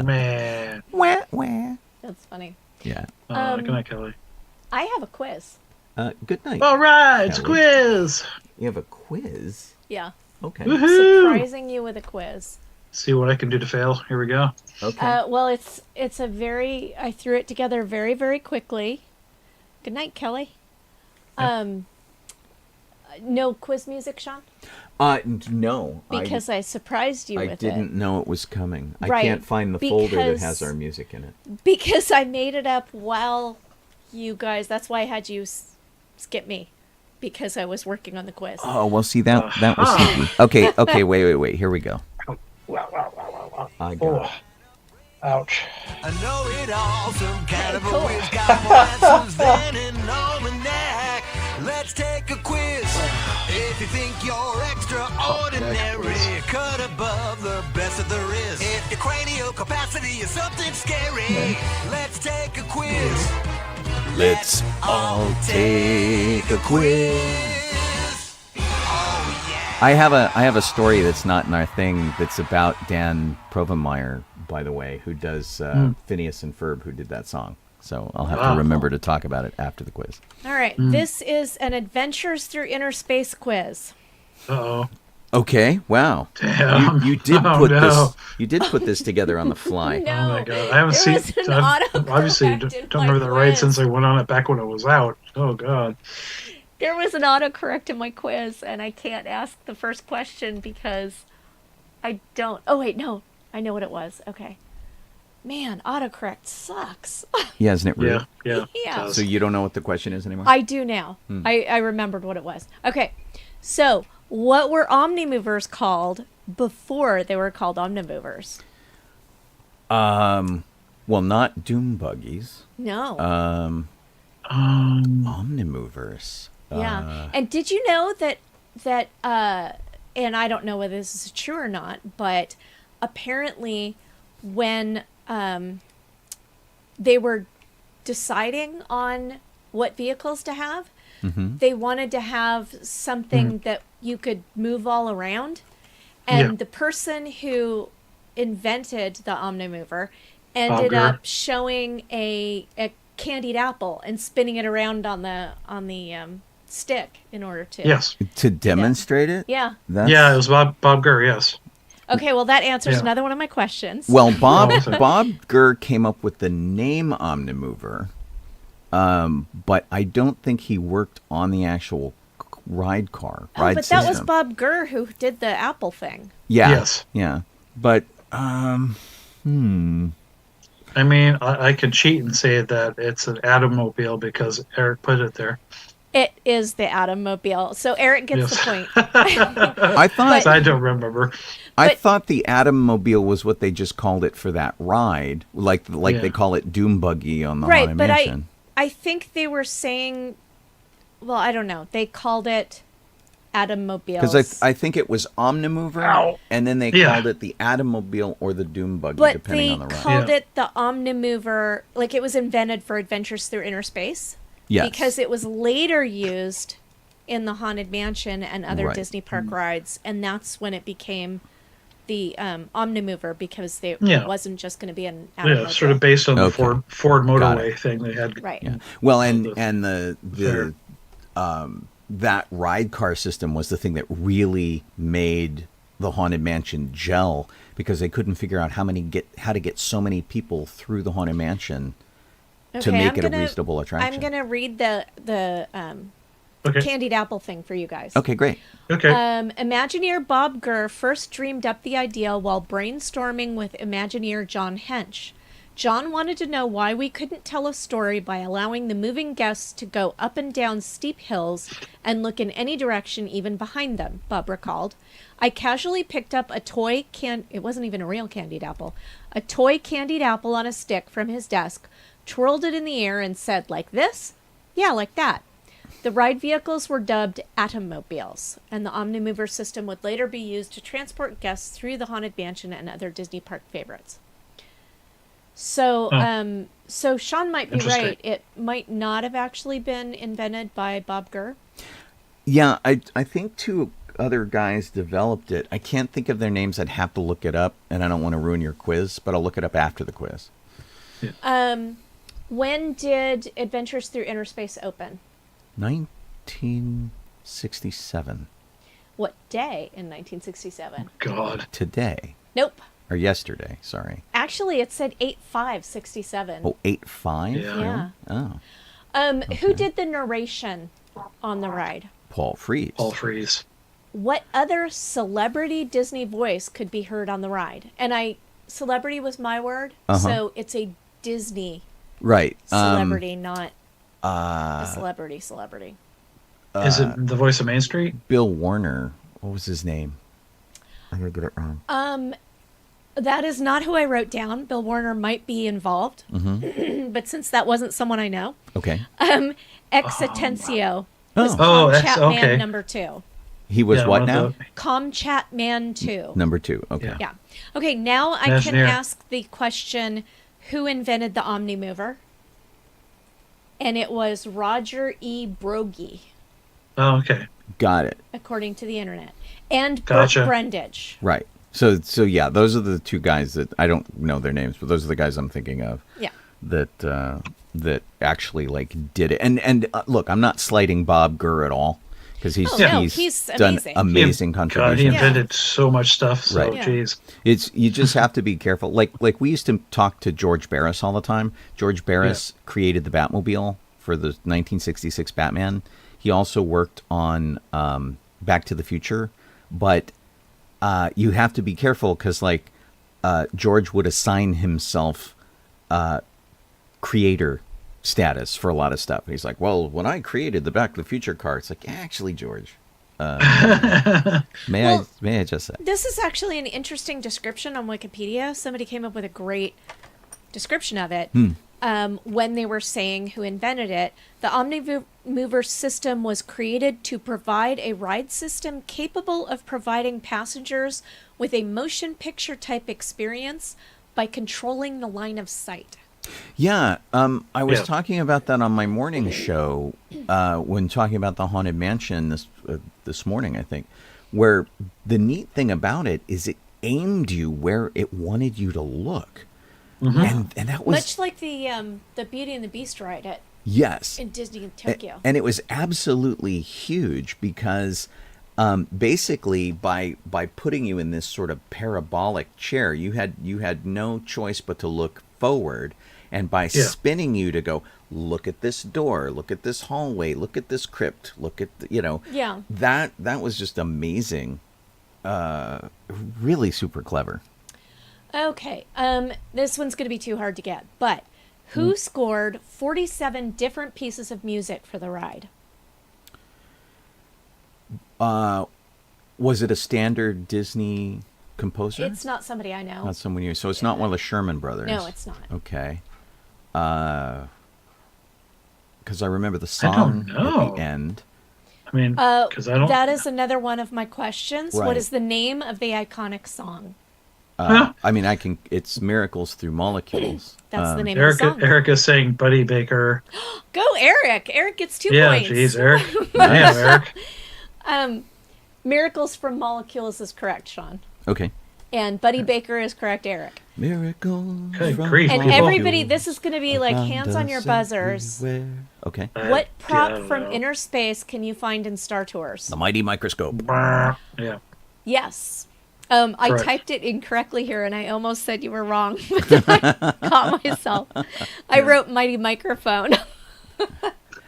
Man. Wah, wah. That's funny. Yeah. Good night, Kelly. I have a quiz. Good night. All right, it's a Kelly. quiz. You have a quiz? Yeah. Okay. Woohoo. Surprising you with a quiz. See what I can do to fail. Here we go. Okay. Well, it's a very, I threw it together very, very quickly. Good night, Kelly. No quiz music, Sean? No. Because I surprised you with it. I didn't know it was coming. I Right, can't find the folder that because- has our music in it. Because I made it up while you guys, that's why I had you skip me. Because I was working on the quiz. Oh, well, see, that was sneaky. Okay, wait. Here we go. Wow. I got it. Ouch. I know it all, some kind of a Cool. whiz, got more answers than an almanac. Let's take a quiz. If you think you're extraordinary, cut above the best that there is. If your cranial capacity is something scary, let's take a quiz. Let's all take a quiz. Oh yeah. I have a story that's not in our thing that's about Dan Provenmeyer, by the way, who does Phineas and Ferb, who did that song. So I'll have to remember to talk about it after the quiz. All right. This is an Adventures Through Inner Space quiz. Uh-oh. Okay. Wow. Damn. You did Oh, put no. this. You did put this together on the fly. No. Oh my god. I haven't There seen was an obviously autocorrect in don't my remember that right quiz. since I went on it back when it was out. Oh god. There was an autocorrect in my quiz, and I can't ask the first question because I don't. Oh, wait, no. I know what it was. Okay. Man, autocorrect sucks. Yeah, isn't it rude? Yeah. Yeah. It does. So you don't know what the question is anymore? I do now. I remembered what it was. Okay. So, what were Omnimovers called before they were called Omnimovers? Well, not Doom Buggies. No. Omnimovers. Yeah. And did you know that and I don't know whether this is true or not, but apparently when they were deciding on what vehicles to have. Mm-hmm. They wanted to have something that you could move all around. And the person who invented the Omnimover ended up showing a candied apple and spinning it around on the stick in order to to demonstrate it. Yeah. It was Bob Gurr. Yes. Okay, well that answers another one of my questions. Well, Bob Gurr came up with the name Omnimover, but I don't think he worked on the actual ride but system. that was Bob Gurr who did the Apple thing. Yeah. Yes. Yeah. But I mean, I can cheat and say that it's an Atommobile because Eric put it there. It is the Atommobile. So Eric gets the point. I thought I don't remember. I thought the Atommobile was what they just called it for that ride, like they call it Doom Buggy on the Haunted Mansion. I think they were saying, well, I don't know. They called it Atommobiles. Because I think it was Omnimover, and then they called it the Atommobile or the Doom Buggy, depending on the ride. But they called it the Omnimover, like it was invented for Adventures Through Inner Space. Yes. Because it was later used in the Haunted Mansion and other Disney park rides, and that's when it became the Omnimover, because it wasn't just going to be an Atomobile. Yeah, sort of based on the Ford motorway thing they had. Right. Yeah. Well, and the that ride car system was the thing that really made the Haunted Mansion gel, because they couldn't figure out how to get so many people through the Haunted Mansion to make it a reasonable attraction. I'm going to read the candied apple thing for you guys. Okay, great. Okay. Imagineer Bob Gurr first dreamed up the idea while brainstorming with Imagineer John Hench. John wanted to know why we couldn't tell a story by allowing the moving guests to go up and down steep hills and look in any direction, even behind them, Bob recalled. I casually picked up a toy it wasn't even a real candied apple, a toy candied apple on a stick from his desk, twirled it in the air and said, like this? Yeah, like that. The ride vehicles were dubbed Atommobiles, and the Omnimover system would later be used to transport guests through the Haunted Mansion and other Disney park favorites. So, so Sean might be right. It might not have actually been invented by Bob Gurr. Yeah, I think two other guys developed it. I can't think of their names. I'd have to look it up, and I don't want to ruin your quiz, but I'll look it up after the quiz. Yeah. When did Adventures Through Inner Space open? 1967. What day in 1967? God. Today. Nope. Or yesterday, sorry. Actually, it said 8/5/67. Oh, 8/5? Yeah. Oh. Okay. Who did the narration on the ride? Paul Frees. What other celebrity Disney voice could be heard on the ride? And celebrity was my word, so it's a Disney celebrity, not a celebrity. Is it the voice of Main Street? Bill Warner. What was his name? I'm going to get it wrong. That is not who I wrote down. Bill Warner might be involved, but since that wasn't someone I know. Okay. Ex Atencio was Chat Man number 2. He was what now? Chat Man 2. Number 2, okay. Yeah. Okay, now I can ask the question, who invented the Omnimover? And it was Roger E. Brogy. Oh, okay. Got it. According to the internet. And Burt Brendage. Right. So yeah, those are the two guys that I don't know their names, but those are the guys I'm thinking of. Yeah. That actually did it. And look, I'm not slighting Bob Gurr at all, because he's done amazing contributions. He invented so much stuff. So geez, you just have to be careful. Like we used to talk to George Barris all the time. George Barris created the Batmobile for the 1966 Batman. He also worked on Back to the Future, but you have to be careful, because George would assign himself creator status for a lot of stuff. He's like, well, when I created the Back to the Future car, it's like, actually, George, may I just say, this is actually an interesting description on Wikipedia. Somebody came up with a great description of it. When they were saying who invented it. The Omnimover system was created to provide a ride system capable of providing passengers with a motion picture type experience by controlling the line of sight. Yeah, I was Yeah. talking about that on my morning show when talking about the Haunted Mansion this morning, I think, where the neat thing about it is it aimed you where it wanted you to look. And that was... Much like the Beauty and the Beast ride at Yes. in Disney in Tokyo. And it was absolutely huge because basically by putting you in this sort of parabolic chair, you had no choice but to look forward, and by spinning you to go, look at this door, look at this hallway, look at this crypt, look at that was just amazing. Really super clever. Okay, this one's going to be too hard to get, but who scored 47 different pieces of music for the ride? Was it a standard Disney composer? It's not somebody I know. Not someone you. So it's not one of the Sherman brothers. No, it's not. Okay. Because I remember the song at the end. I mean, because I don't. That is another one of my questions. Right. What is the name of the iconic song? I mean, It's "Miracles Through Molecules." That's the name of the song. Erica's saying Buddy Baker. Go, Eric. Eric gets 2 Yeah, points. geez, Eric. Damn, Eric. Miracles from Molecules is correct, Sean. Okay. And Buddy Baker is correct, Eric. Miracles. Good from grief, And people. everybody, this is going to be like hands on your buzzers. Okay. What prop don't from know. inner space can you find in Star Tours? The mighty microscope. Yeah. Yes. I Correct. typed it incorrectly here, and I almost said you were wrong, but then I caught myself. I wrote mighty microphone.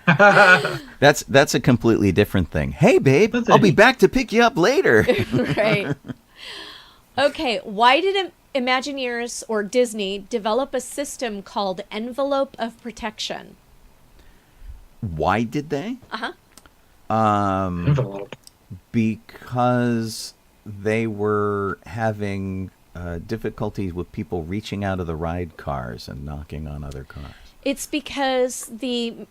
That's a completely different thing. Hey, babe, But I'll be they- back to pick you up later. Right. Okay, why did Imagineers or Disney develop a system called Envelope of Protection? Why did they? Envelope. Because they were having difficulties with people reaching out of the ride cars and knocking on other cars. It's because the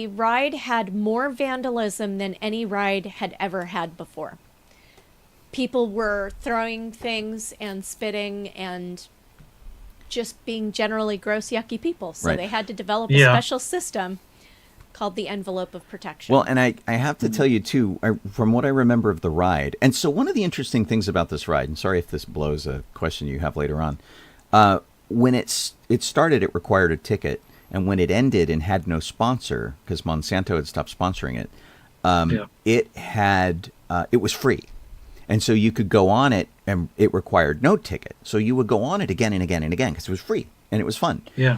ride had more vandalism than any ride had ever had before. People were throwing things and spitting and just being generally gross, yucky people. So Right. they had to develop a Yeah. special system called the Envelope of Protection. Well, and I have to tell you, too, from what I remember of the ride, and so one of the interesting things about this ride, and sorry if this blows a question you have later on, when it started, it required a ticket, and when it ended and had no sponsor, because Monsanto had stopped sponsoring it, it was free. And so you could go on it, and it required no ticket. So you would go on it again and again and again, because it was free, and it was fun. Yeah.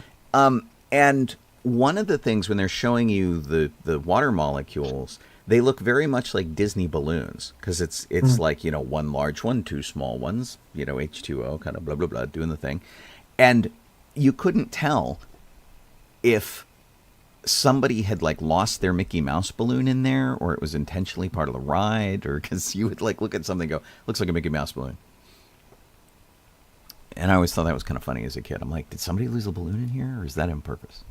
And one of the things when they're showing you the water molecules, they look very much like Disney balloons, because it's like, one large one, 2 small ones, H2O, kind of blah, blah, blah, doing the thing. And you couldn't tell if somebody had lost their Mickey Mouse balloon in there, or it was intentionally part of the ride, or because you would look at something and go, looks like a Mickey Mouse balloon. And I always thought that was kind of funny as a kid. I'm like, did somebody lose a balloon in here, or is that on purpose?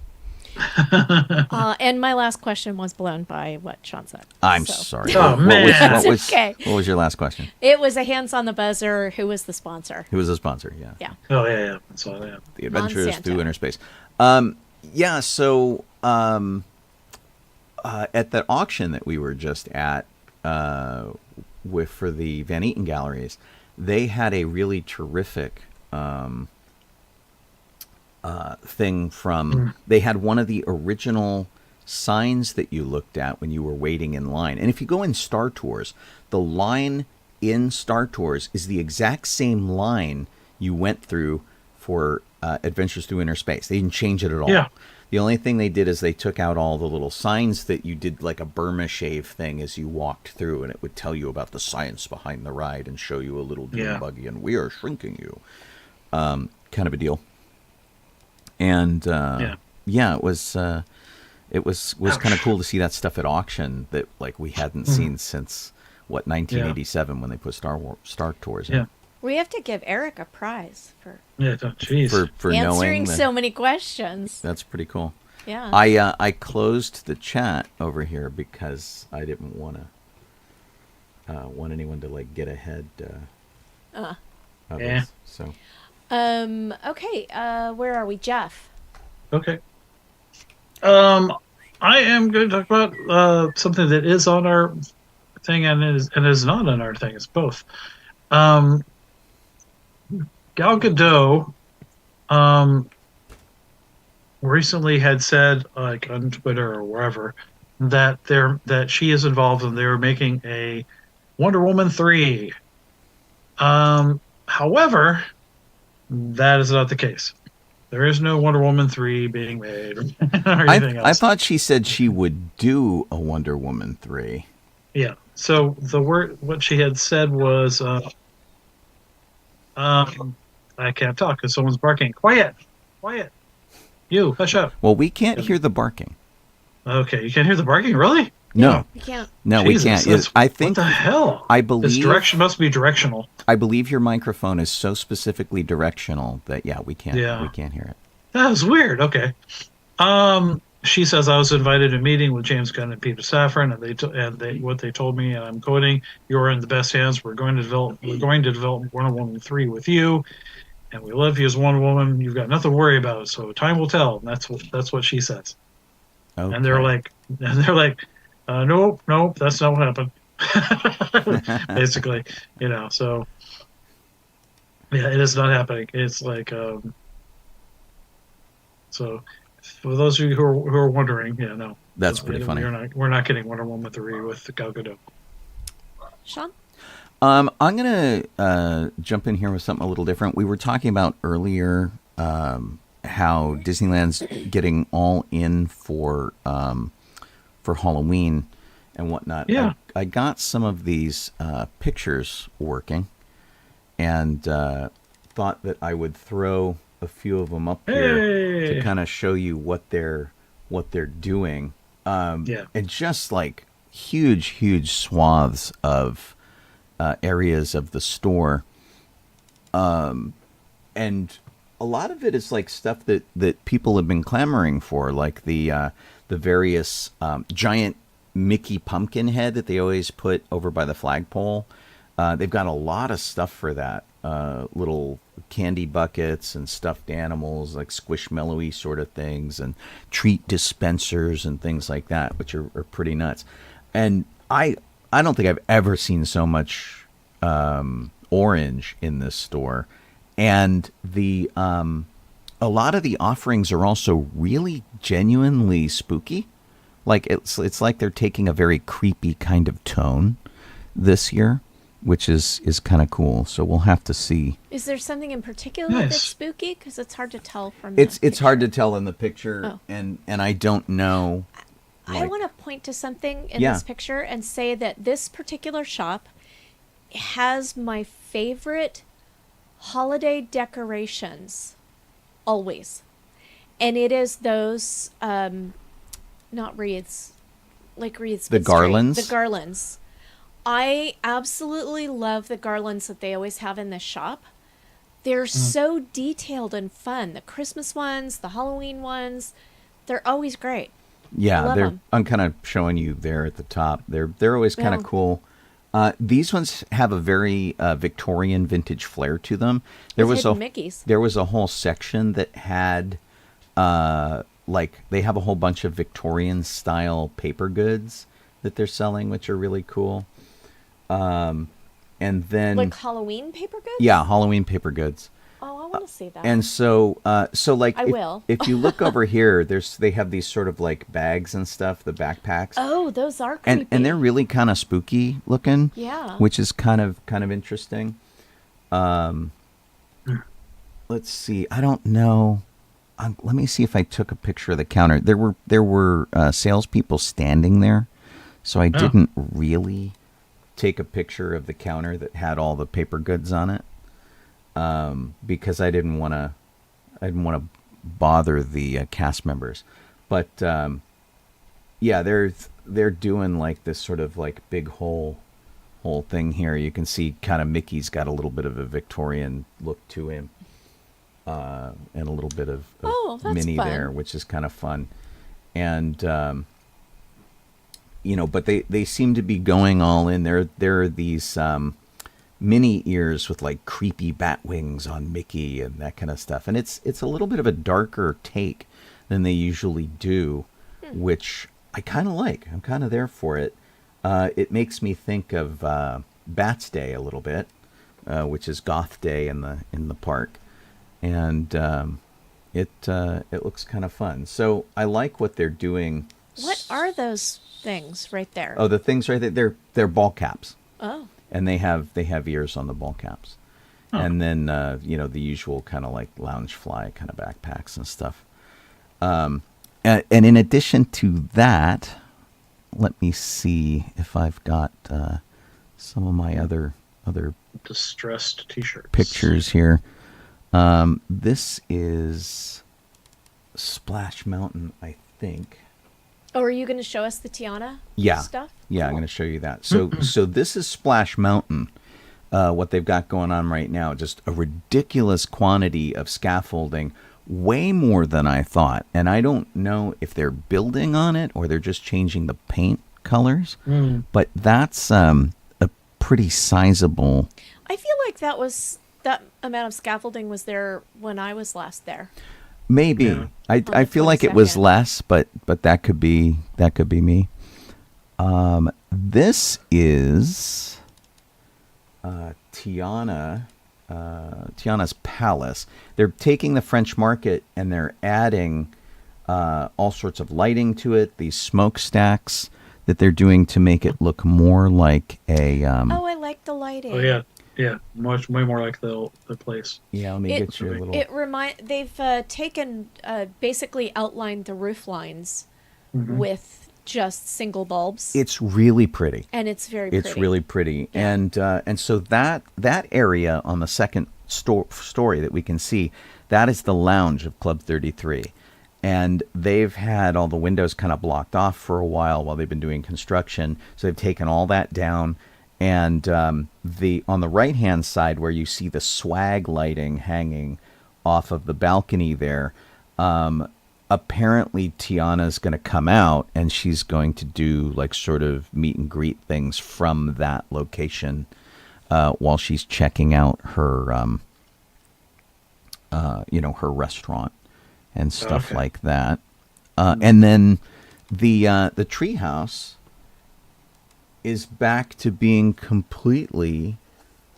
And my last question was blown by what Sean said. I'm So- sorry. Oh, man. Okay. What was your last question? It was a hands on the buzzer. Who was the sponsor? Who was the sponsor? Yeah. Yeah. Oh, yeah. That's all, yeah. The Adventures Monsanto. Through Inner Space. So at that auction that we were just at for the Van Eaton Galleries, they had a really terrific thing from... They had one of the original signs that you looked at when you were waiting in line. And if you go in Star Tours, the line in Star Tours is the exact same line you went through for Adventures Through Inner Space. They didn't change it at all. Yeah. The only thing they did is they took out all the little signs that you did, like a Burma shave thing as you walked through, and it would tell you about the science behind the ride and show you a little dune buggy, and we are shrinking you, kind of a deal. And it was kind of cool to see that stuff at auction that we hadn't seen since 1987 when they put Star Tours in. Yeah. We have to give Eric a prize for Jeez. For knowing answering that. so many questions. That's pretty cool. Yeah. I closed the chat over here because I didn't want anyone to get ahead of Yeah. us. So Okay. Where are we, Jeff? Okay. I am going to talk about something that is on our thing and is not on our thing. It's both. Um, Gal Gadot, recently had said, like on Twitter or wherever, that she is involved and they're making a Wonder Woman 3. However, that is not the case. There is no Wonder Woman 3 being made or anything else. I thought she said she would do a Wonder Woman 3. Yeah. So what she had said was, I can't talk because someone's barking. Quiet. You, hush up. Well, we can't hear the barking. Okay, you can't hear the barking, really? No. We can't. No, Jesus, we can't. I think what the hell? I This believe direction must be directional. I believe your microphone is so specifically directional that we can't hear it. That was weird. Okay. She says I was invited to a meeting with James Gunn and Peter Safran, and what they told me, and I'm quoting: "You're in the best hands. We're going to develop Wonder Woman 3 with you, and we love you as Wonder Woman. You've got nothing to worry about. So time will tell." And that's what she says. Okay. And they're like, nope, that's not what happened. Basically, so yeah, it is not happening. It's like, so for those of you who are wondering, no, That's pretty funny. We're not getting Wonder Woman 3 with Gal Gadot. Sean? I'm gonna jump in here with something a little different. We were talking about earlier how Disneyland's getting all in for Halloween and whatnot. Yeah. I got some of these pictures working, and thought that I would throw a few of them up here to kind of show you what they're doing. And just like huge swaths of areas of the store, and a lot of it is like stuff that people have been clamoring for, like the various giant Mickey pumpkin head that they always put over by the flagpole. They've got a lot of stuff for that. Little candy buckets and stuffed animals, like squishmallowy sort of things, and treat dispensers and things like that, which are pretty nuts. And I don't think I've ever seen so much orange in this store. And the a lot of the offerings are also really genuinely spooky. Like it's like they're taking a very creepy kind of tone this year, which is kind of cool. So we'll have to see. Is there something in particular that's spooky? Because it's hard to tell from. It's hard to tell in the picture, and I don't know. I want to point to something in this picture and say that this particular shop has my favorite holiday decorations always, and it is those not wreaths, like wreaths, the garlands. The garlands. I absolutely love the garlands that they always have in this shop. They're so detailed and fun. The Christmas ones, the Halloween ones, they're always great. Yeah, I'm kind of showing you there at the top. They're always kind of cool. These ones have a very Victorian vintage flair to them. There was a whole section that had like they have a whole bunch of Victorian style paper goods that they're selling, which are really cool. And then like Halloween paper goods? Yeah, Halloween paper goods. Oh, I want to see that. And so like if you look over here, they have these sort of like bags and stuff, the backpacks. Oh, those are creepy. And they're really kind of spooky looking. Yeah. Which is kind of interesting. Let's see. I don't know. Let me see if I took a picture of the counter. There were salespeople standing there, so I didn't really take a picture of the counter that had all the paper goods on it, because I didn't want to bother the cast members. But yeah, they're doing like this sort of like big whole thing here. You can see kind of Mickey's got a little bit of a Victorian look to him. And a little bit of Minnie fun. there, which is kind of fun. And, but they seem to be going all in. There are these mini ears with like creepy bat wings on Mickey and that kind of stuff. And it's a little bit of a darker take than they usually do, which I kind of like. I'm kind of there for it. It makes me think of Bats Day a little bit, which is Goth Day in the park, and it looks kind of fun. So I like what they're doing. What are those things right there? Oh, the things right there, they're ball caps. Oh. And they have ears on the ball caps. Oh. And then the usual kind of like lounge fly kind of backpacks and stuff. And in addition to that, let me see if I've got some of my other distressed T-shirts pictures here. This is Splash Mountain, I think. Oh, are you going to show us the Tiana stuff? Yeah, I'm going to show you that. So this is Splash Mountain, what they've got going on right now. Just a ridiculous quantity of scaffolding, way more than I thought. And I don't know if they're building on it or they're just changing the paint colors. But that's a pretty sizable... I feel like that amount of scaffolding was there when I was last there. Maybe. Yeah. I feel like it was less, but that could be me. This is Tiana's Palace. They're taking the French market and they're adding all sorts of lighting to it, these smokestacks that they're doing to make it look more like a Oh, I like the lighting. Oh yeah. Yeah, way more like the place. Yeah, let me get you a little... They've taken, basically outlined the roof lines with just single bulbs. It's really pretty. And it's very pretty. It's really pretty. Yeah. And so that area on the second story that we can see, that is the lounge of Club 33. And they've had all the windows kind of blocked off for a while they've been doing construction. So they've taken all that down. And on the right-hand side where you see the swag lighting hanging off of the balcony there, apparently Tiana's going to come out and she's going to do like sort of meet and greet things from that location while she's checking out her, her restaurant and stuff like that. And then the treehouse is back to being completely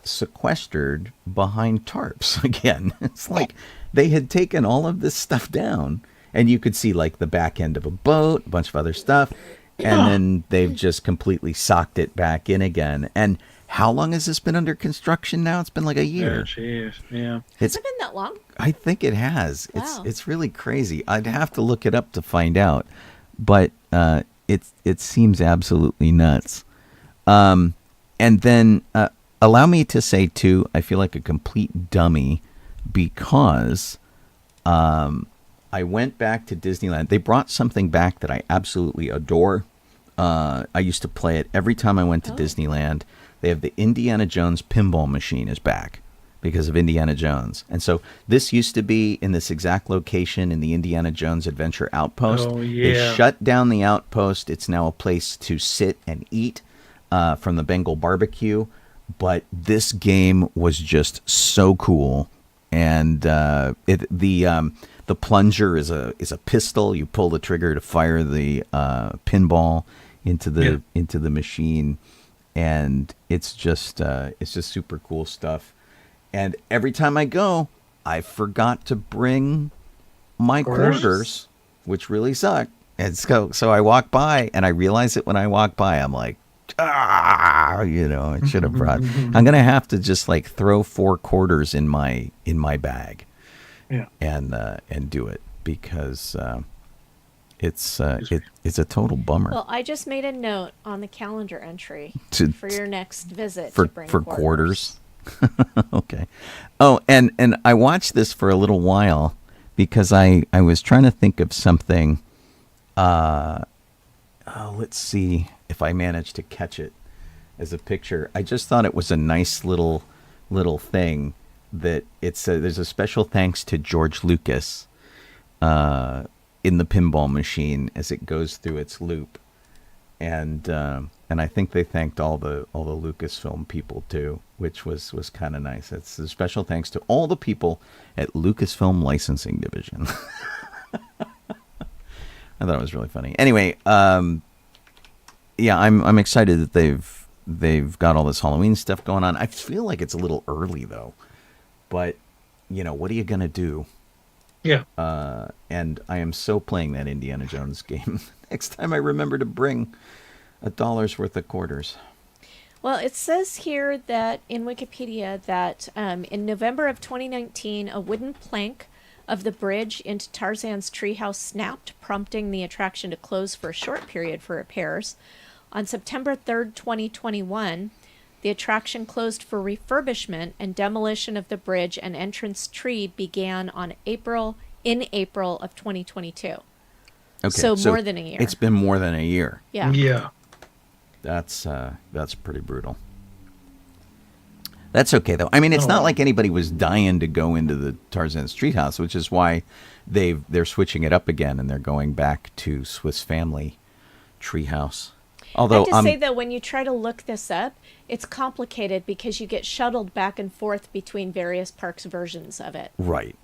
sequestered behind tarps again. It's like they had taken all of this stuff down, and you could see like the back end of a boat, a bunch of other stuff, and then they've just completely socked it back in again. And how long has this been under construction now? It's been like a year. Jeez, yeah. Has it been that long? I think it has. Wow. It's really crazy. I'd have to look it up to find out, but it seems absolutely nuts. And then allow me to say, too, I feel like a complete dummy because I went back to Disneyland. They brought something back that I absolutely adore. I used to play it every time I went to Disneyland. They have the Indiana Jones pinball machine is back because of Indiana Jones. And so this used to be in this exact location in the Indiana Jones Adventure Outpost. Oh, yeah. They shut down the outpost. It's now a place to sit and eat from the Bengal barbecue. But this game was just so cool. And the plunger is a pistol. You pull the trigger to fire the pinball into the machine. And it's just super cool stuff. And every time I go, I forgot to bring my quarters, which really suck. And so I walk by, and I realize it when I walk by. I'm like, I should have brought. I'm gonna have to just like throw 4 quarters in my bag, and do it because it's a total bummer. Well, I just made a note on the calendar entry for your next visit for to bring quarters. Okay. Oh, and I watched this for a little while because I was trying to think of something. Let's see if I managed to catch it as a picture. I just thought it was a nice little thing that there's a special thanks to George Lucas in the pinball machine as it goes through its loop. and I think they thanked all the Lucasfilm people too, which was kind of nice. It's a special thanks to all the people at Lucasfilm Licensing Division. I thought it was really funny. Anyway, yeah, I'm excited that they've got all this Halloween stuff going on. I feel like it's a little early though, but what are you gonna do? Yeah. And I am so playing that Indiana Jones game. Next time I remember to bring $1 worth of quarters. Well, it says here that in Wikipedia that in November of 2019, a wooden plank of the bridge into Tarzan's treehouse snapped, prompting the attraction to close for a short period for repairs. On September 3rd, 2021, the attraction closed for refurbishment, and demolition of the bridge and entrance tree began in April of 2022. Okay, so more than a year. It's been more than a year. Yeah. Yeah. That's pretty brutal. That's okay though. I mean, it's not like anybody was dying to go into the Tarzan's treehouse, which is why they're switching it up again and they're going back to Swiss Family Treehouse. Although I have to say though, when you try to look this up, it's complicated because you get shuttled back and forth between various parks' versions of it. Right.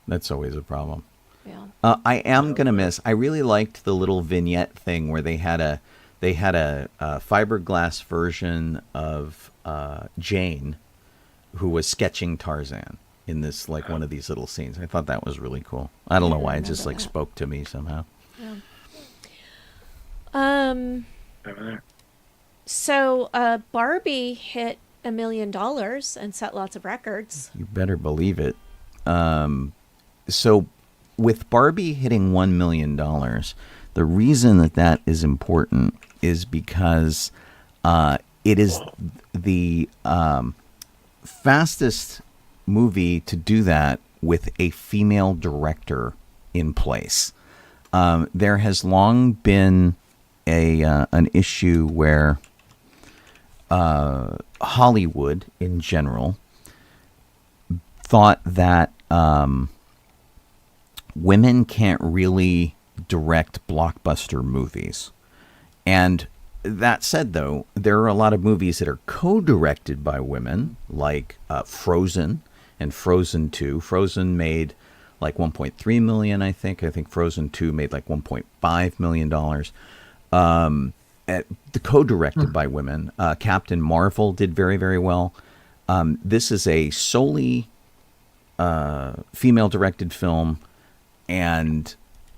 That's always a problem. Yeah. I am gonna miss. I really liked the little vignette thing where they had a fiberglass version of Jane, who was sketching Tarzan in this one of these little scenes. I thought that was really cool. I don't know why it just spoke to me somehow. Yeah. So Barbie hit $1 million and set lots of records. You better believe it. So with Barbie hitting $1 million, the reason that is important is because it is the fastest movie to do that with a female director in place. There has long been an issue where Hollywood in general thought that women can't really direct blockbuster movies. And that said, though, there are a lot of movies that are co-directed by women, like Frozen and Frozen 2. Frozen made like $1.3 million, I think. I think Frozen 2 made like $1.5 million. The co-directed by women. Captain Marvel did very, very well. This is a solely female-directed film, and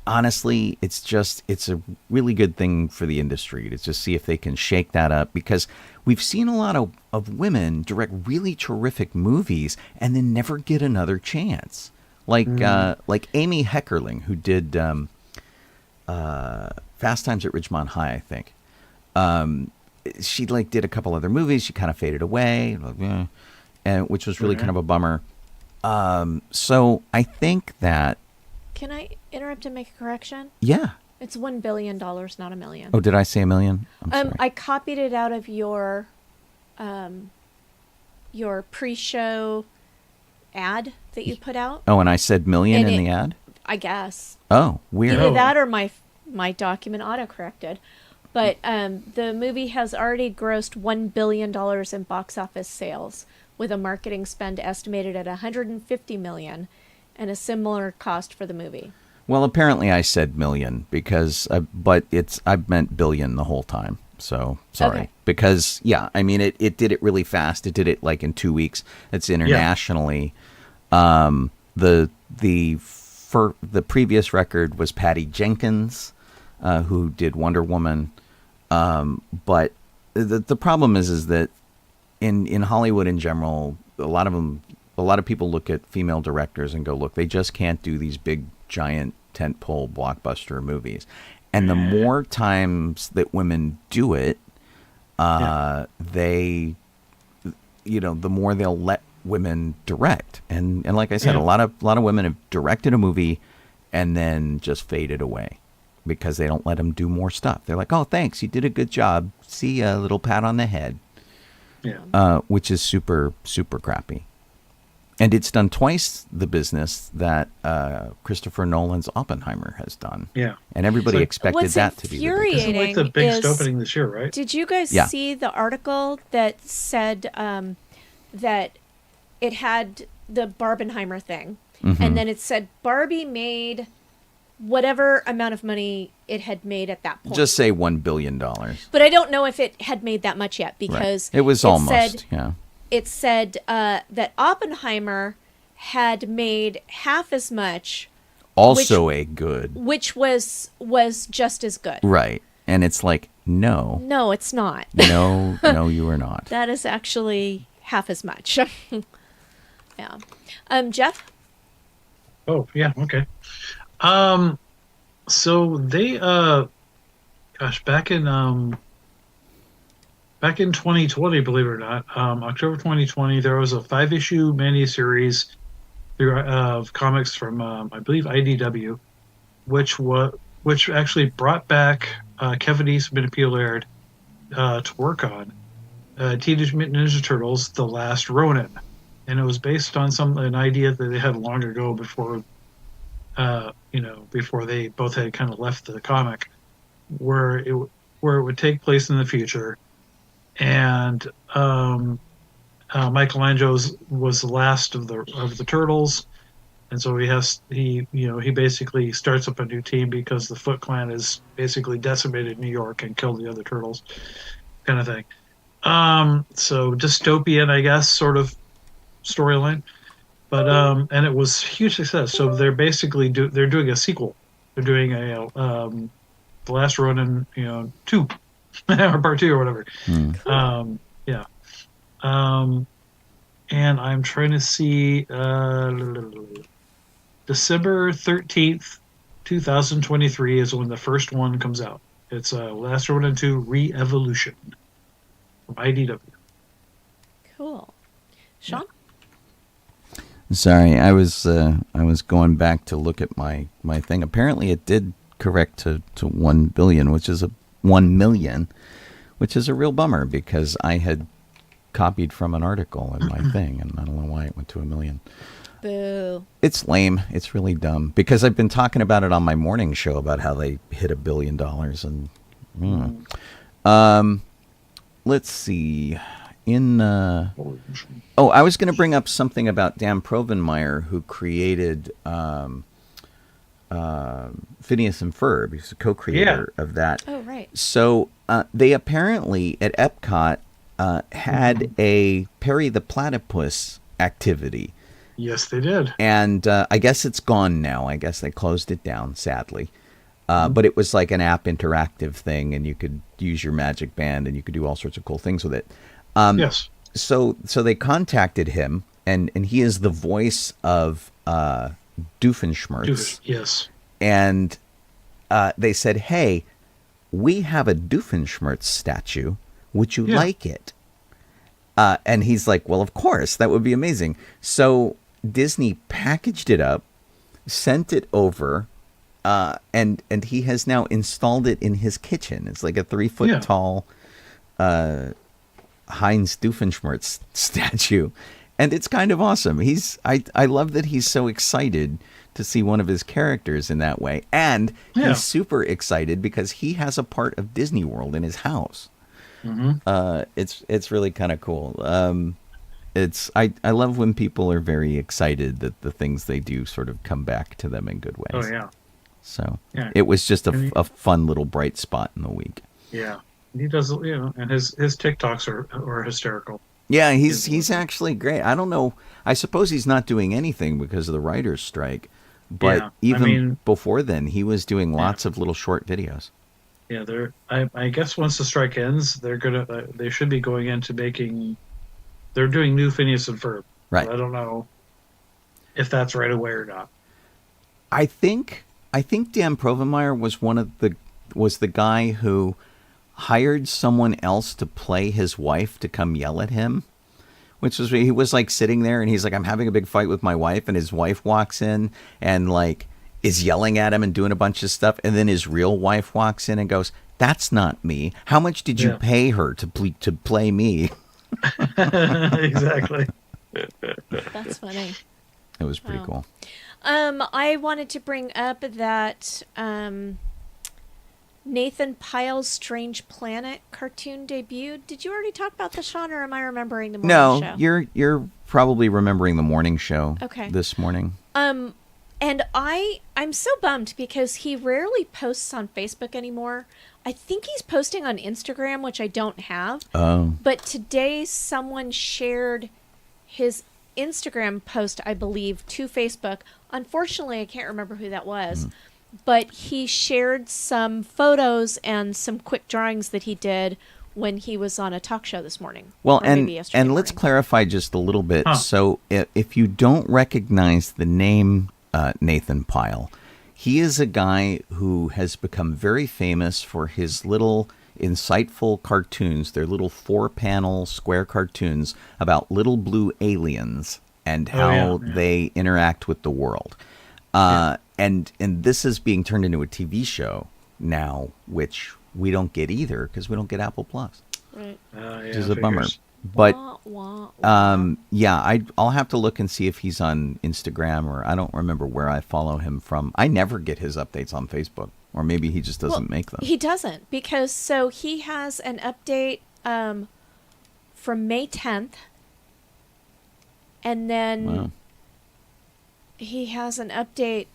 honestly, it's a really good thing for the industry to just see if they can shake that up, because we've seen a lot of women direct really terrific movies and then never get another chance. Like Amy Heckerling, who did Fast Times at Ridgemont High, I think. She did a couple other movies. She kind of faded away, and which was really kind of a bummer. So I think that. Can I interrupt and make a correction? Yeah. It's $1 billion, not $1 million. Oh, did I say $1 million? I'm sorry. I copied it out of your pre-show ad that you put out. Oh, and I said million in the ad? I guess. Oh, weird. Either that or my document auto-corrected. But the movie has already grossed $1 billion in box office sales, with a marketing spend estimated at $150 million and a similar cost for the movie. Well, apparently I said million because, but I've meant billion the whole time. So sorry. Okay. Because I mean it did it really fast. It did it like in 2 weeks. It's internationally. Yeah. The previous record was Patty Jenkins, who did Wonder Woman. But the problem is that in Hollywood in general, a lot of people look at female directors and go, look, they just can't do these big giant tentpole blockbuster movies. And the more times that women do it, they, the more they'll let women direct. And like I said, a lot of women have directed a movie and then just faded away because they don't let them do more stuff. They're like, oh, thanks, you did a good job. See, a little pat on the head. Yeah. Which is super, super crappy. And it's done twice the business that Christopher Nolan's Oppenheimer has done. Yeah. And everybody expected what's that to be the big. infuriating This is like the biggest is- opening this year, right? Did you guys Yeah. see the article that said that it had the Barbenheimer thing, Mm-hmm. and then it said Barbie made whatever amount of money it had made at that point. Just say $1 billion. But I don't know if it had made that much yet because It was almost, said, yeah. It said that Oppenheimer had made half as much, Also a good. which was just as good. Right. And it's like, no. No, it's not. No, no, you are not. That is actually half as much. Yeah. Jeff? Oh, yeah, okay. So they back in 2020, believe it or not, October 2020, there was a 5-issue miniseries of comics from I believe IDW, which actually brought back Kevin Eastman and Pyle Laird to work on Teenage Mutant Ninja Turtles: The Last Ronin, and it was based on an idea that they had long ago before before they both had kind of left the comic, where it would take place in the future, and Michelangelo was the last of the turtles, and so he basically starts up a new team because the Foot Clan has basically decimated New York and killed the other turtles, kind of thing. So dystopian, I guess, sort of storyline. But and it was a huge success. So they're basically they're doing a sequel. They're doing a The Last Ronin, 2 or part 2 or whatever. Yeah. And I'm trying to see December 13th, 2023 is when the first one comes out. It's Last Ronin 2 Re-Evolution from IDW. Cool. Sean? Sorry, I was going back to look at my thing. Apparently, it did correct to 1 billion, which is 1 million, which is a real bummer because I had copied from an article in my thing, and I don't know why it went to 1 million. Boo. It's lame. It's really dumb because I've been talking about it on my morning show about how they hit $1 billion, and let's see. I was going to bring up something about Dan Provenmire, who created Phineas and Ferb. He's a co-creator of that. Oh, right. So they apparently at Epcot had a Perry the Platypus activity. Yes, they did. And I guess it's gone now. I guess they closed it down, sadly. But it was like an app interactive thing, and you could use your Magic Band, and you could do all sorts of cool things with it. Yes. So they contacted him, and he is the voice of Doofenshmirtz. Yes. And they said, hey, we have a Doofenshmirtz statue. Would you like it? And he's like, well, of course, that would be amazing. So Disney packaged it up, sent it over, and he has now installed it in his kitchen. It's like a 3-foot tall Heinz Doofenshmirtz statue, and it's kind of awesome. I love that he's so excited to see one of his characters in that way, and he's super excited because he has a part of Disney World in his house. It's really kind of cool. I love when people are very excited that the things they do sort of come back to them in good ways. Oh yeah. So it was just a fun little bright spot in the week. Yeah. He does, and his TikToks are hysterical. Yeah, he's actually great. I don't know. I suppose he's not doing anything because of the writer's strike, but before then, he was doing lots of little short videos. Yeah, I guess once the strike ends, they should be going into making. They're doing new Phineas and Ferb. Right. I don't know if that's right away or not. I think Dan Provenmire was the guy who hired someone else to play his wife to come yell at him, which was he was like sitting there and he's like, I'm having a big fight with my wife, and his wife walks in and like is yelling at him and doing a bunch of stuff, and then his real wife walks in and goes, that's not me. How much did you pay her to play me? Exactly. That's funny. It was pretty cool. I wanted to bring up that Nathan Pyle's Strange Planet cartoon debuted. Did you already talk about this, Sean, or am I remembering the morning show? No, you're probably remembering the morning show. Okay. This morning. And I'm so bummed because he rarely posts on Facebook anymore. I think he's posting on Instagram, which I don't have. Oh. But today someone shared his Instagram post, I believe, to Facebook. Unfortunately, I can't remember who that was. But he shared some photos and some quick drawings that he did when he was on a talk show this morning. Well, and let's morning. Clarify just a little bit. So if you don't recognize the name Nathan Pyle, he is a guy who has become very famous for his little insightful cartoons. They're little 4-panel square cartoons about little blue aliens and how they interact with the world. And this is being turned into a TV show now, which we don't get either because we don't get Apple Plus. Right. Which is a bummer. But I'll have to look and see if he's on Instagram, or I don't remember where I follow him from. I never get his updates on Facebook, or maybe he just doesn't make them. He doesn't, because so he has an update from May 10th, and then he has an update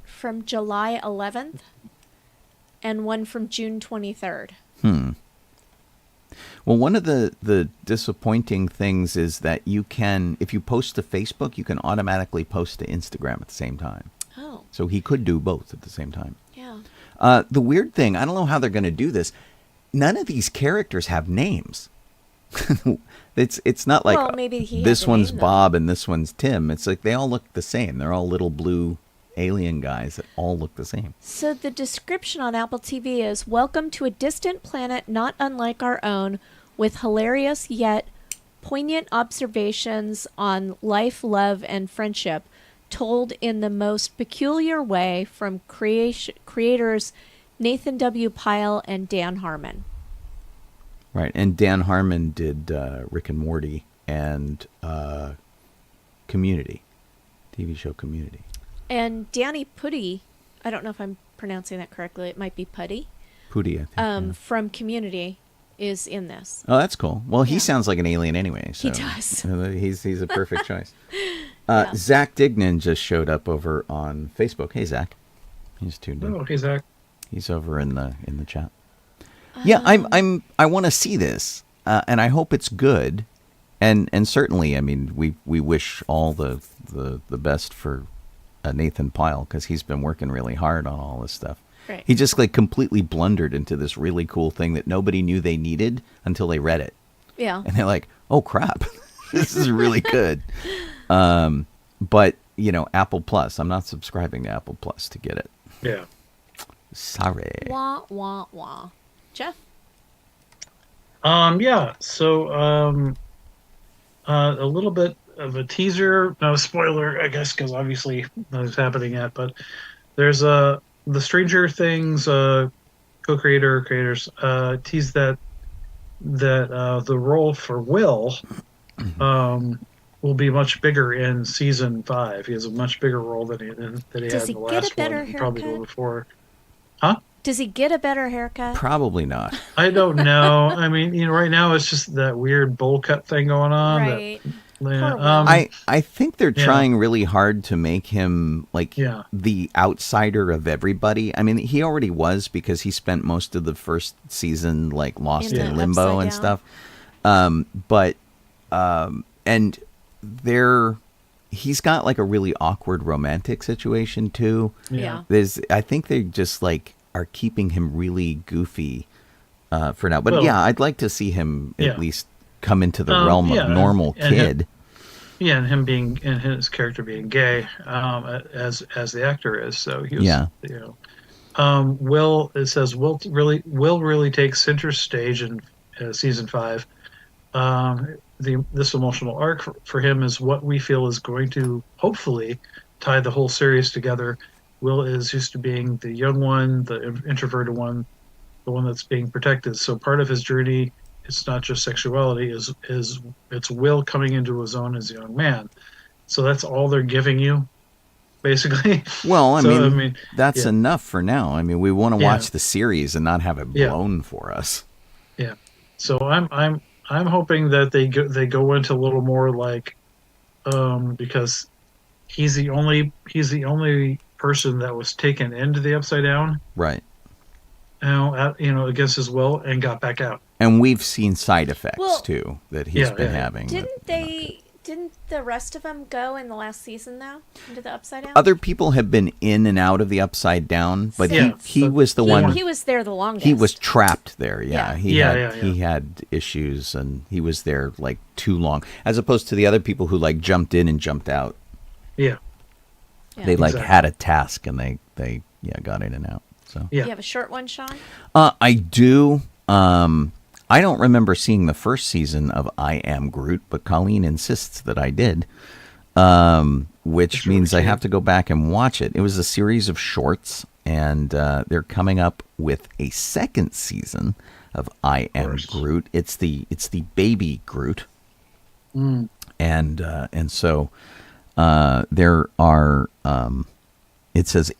from July 11th, and one from June 23rd. Well, one of the disappointing things is that you can, if you post to Facebook, you can automatically post to Instagram at the same time. Oh. So he could do both at the same time. Yeah. The weird thing, I don't know how they're going to do this. None of these characters have names. It's not like maybe he this has a one's name, Bob and this one's Tim. It's like they all look the same. They're all little blue alien guys that all look the same. So the description on Apple TV is, welcome to a distant planet not unlike our own, with hilarious yet poignant observations on life, love, and friendship, told in the most peculiar way from creators Nathan W. Pyle and Dan Harmon. Right, and Dan Harmon did Rick and Morty and Community, TV show Community. And Danny Pudi, I don't know if I'm pronouncing that correctly. It might be Pudi. Pudi, I think. From Community is in this. Oh, that's cool. Well, he sounds like an alien anyway. So he does. He's a perfect choice. Zach Dignan just showed up over on Facebook. Hey, Zach. He's tuned in. Oh, hey, Zach. He's over in the chat. Yeah, I want to see this, and I hope it's good. And certainly, I mean, we wish all the best for Nathan Pyle, because he's been working really hard on all this stuff. Right. He just completely blundered into this really cool thing that nobody knew they needed until they read it. Yeah. And they're like, oh crap, this is really good. But Apple Plus, I'm not subscribing to Apple Plus to get it. Yeah. Sorry. Wah, wah, wah. Jeff? Yeah. So, a little bit of a teaser, no spoiler, I guess, because obviously nothing's happening yet. But there's the Stranger Things creators teased that the role for Will will be much bigger in season 5. He has a much bigger role than he had in the last one, probably the one before. Huh? Does he get a better haircut? Probably not. I don't know. I mean, right now it's just that weird bowl cut thing going on. Right. I think they're trying really hard to make him the outsider of everybody. I mean, he already was, because he spent most of the first season lost in limbo and stuff. And he's got a really awkward romantic situation too. Yeah. I think they just are keeping him really goofy for now. But I'd like to see him at least come into the realm of normal kid. And his character being gay, as the actor is. So he was, it says Will really take center stage in season 5. This emotional arc for him is what we feel is going to hopefully tie the whole series together. Will is used to being the young one, the introverted one, the one that's being protected. So part of his journey it's not just sexuality, is it's Will coming into his own as a young man. So that's all they're giving you, basically. Well, I So, mean, that's yeah. enough for now. I mean, we want to Yeah. watch the series and not have it Yeah. blown for us. Yeah. So I'm hoping that they go into a little more like, because he's the only person that was taken into the Upside Down, Right. Against his will, and got back out. And we've seen side effects, Well- too, that he's Yeah, been yeah. having. Didn't the rest of them go in the last season though into the Upside Down? Other people have been in and out of the Upside Down, but Yeah, he but was the one. He was there the longest. He was trapped there. Yeah, Yeah. he had issues, and he was there like too long, as opposed to the other people who like jumped in and jumped out. Yeah. Yeah. They like Exactly. had a task, and they got in and out. So Yeah. You have a short one, Sean? I do. I don't remember seeing the first season of I Am Groot, but Colleen insists that I did, which Sure, means I sure. have to go back and watch it. It was a series of shorts, and they're coming up with a second season of I Am course. Groot. It's the baby Groot, and so there are. It says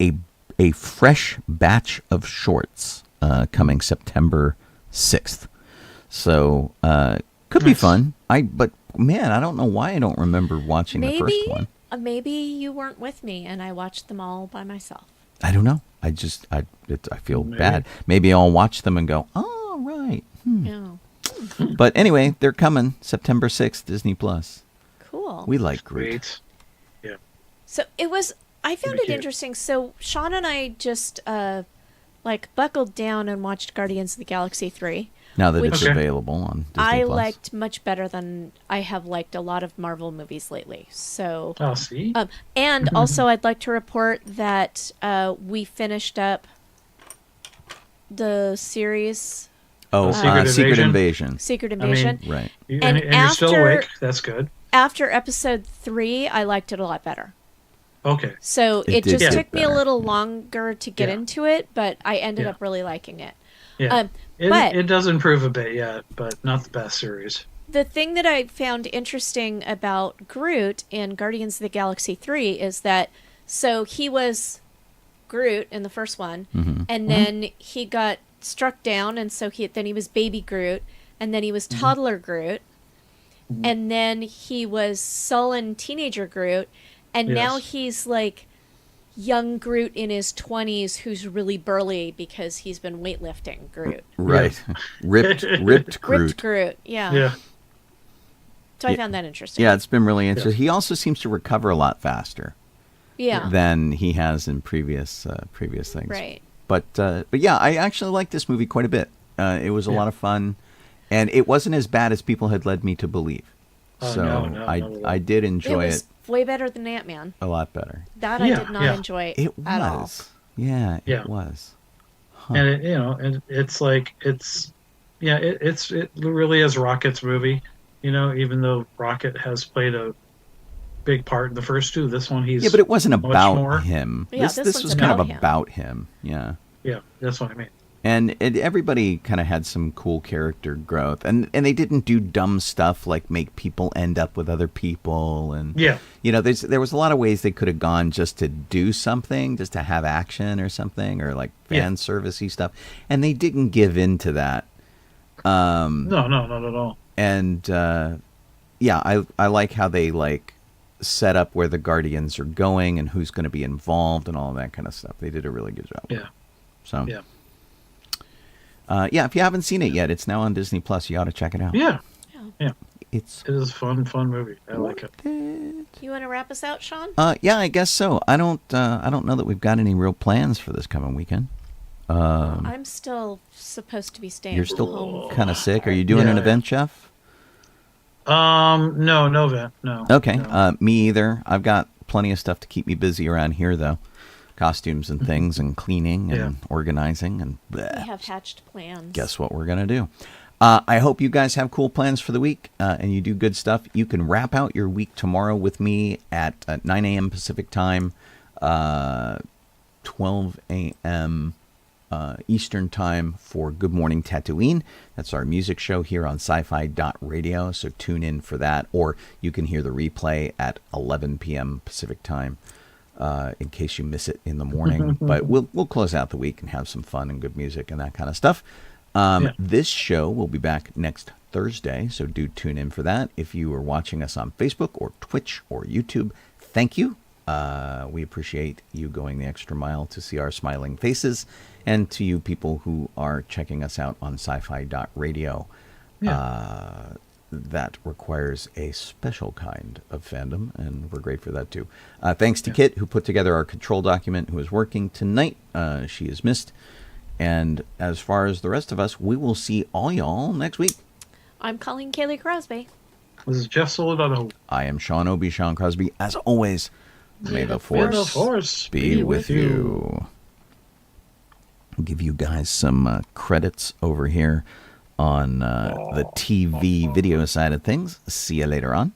a fresh batch of shorts coming September 6th. So could be Nice. fun. But man, I don't know why I don't remember watching the first one. Maybe you weren't with me and I watched them all by myself. I don't know. I feel Maybe. bad. Maybe I'll watch them and go, oh right. Yeah. But anyway, they're coming September 6th, Disney Plus. Cool. We like Groot. Great. So I found Pretty it cute. interesting. So Sean and I just buckled down and watched Guardians of the Galaxy 3. Now that Which it's Okay. available on Disney I Plus. liked much better than I have liked a lot of Marvel movies lately. So, Oh, see. and also I'd like to report that we finished up the series Secret Secret Invasion? Invasion. Secret mean, Invasion. Right. And And you're still after- awake. That's good. After episode 3, I liked it a lot better. Okay. So It it did just get took me a better. little longer to get Yeah. into it, but I ended Yeah. up really liking it. Yeah. But- It does improve a bit, yeah, but not the best series. The thing that I found interesting about Groot in Guardians of the Galaxy 3 is that so he was Groot in the first one, and then he got struck down, and so then he was baby Groot, and then he was toddler Groot, and then he was sullen teenager Groot, and now Yes. he's like young Groot in his 20s who's really burly because he's been weightlifting Groot. Right. Ripped Groot. Ripped Groot, yeah. Yeah. So I found that interesting. Yeah, it's been really interesting. He also seems to recover a lot faster Yeah. than he has in previous things. Right. But yeah, I actually liked this movie quite a bit. It was a lot of fun, and it wasn't as bad as people had led me to believe. Oh, So no, not at all. I did enjoy It was it way better than Ant-Man. a lot better. That Yeah, I did not yeah. enjoy It at all. was. Yeah, Yeah. it was. And and it's like it really is Rocket's movie, even though Rocket has played a big part in the first two. This one he's Yeah, but it wasn't much about more. him. Yeah, this this was one's kind of about him. about him. Yeah. Yeah, that's what I mean. And everybody kind of had some cool character growth, and they didn't do dumb stuff like make people end up with other people, and Yeah. there was a lot of ways they could have gone just to do something, just to have action or something, or like fan servicey stuff, and they didn't give in to that. No, not at all. And yeah, I like how they like set up where the Guardians are going and who's going to be involved and all of that kind of stuff. They did a really good job. Yeah. So Yeah. Yeah, if you haven't seen it yet, it's now on Disney Plus. You ought to check it out. Yeah. Yeah. Yeah. It's It is a fun movie. I like it. You want to wrap us out, Sean? yeah, I guess so. I don't know that we've got any real plans for this coming weekend. I'm still supposed to be staying You're still home. kind of sick. Are you doing an Yeah. event, Jeff? No event. No. Okay. No. Me either. I've got plenty of stuff to keep me busy around here, though. Costumes and things, and cleaning and organizing, and bleh. We have hatched plans. Guess what we're gonna do. I hope you guys have cool plans for the week, and you do good stuff. You can wrap out your week tomorrow with me at 9 a.m. Pacific time, 12 a.m. Eastern Time for Good Morning Tatooine. That's our music show here on sci-fi.radio, so tune in for that. Or you can hear the replay at 11 p.m. Pacific Time in case you miss it in the morning. But we'll close out the week and have some fun and good music and that kind of stuff. This show will be back next Thursday, so do tune in for that. If you are watching us on Facebook or Twitch or YouTube, thank you. We appreciate you going the extra mile to see our smiling faces, and to you people who are checking us out on sci-fi.radio. That requires a special kind of fandom, and we're great for that too. Thanks to Kit, who put together our control document, who is working tonight. She is missed. And as far as the rest of us, we will see all y'all next week. I'm Colleen Kaylee Crosby. This is Jeff Soledano. I am Sean Obi-Shawn Crosby. As always, may the Force be with you. I'll give you guys some credits over here on the TV video side of things. See you later on.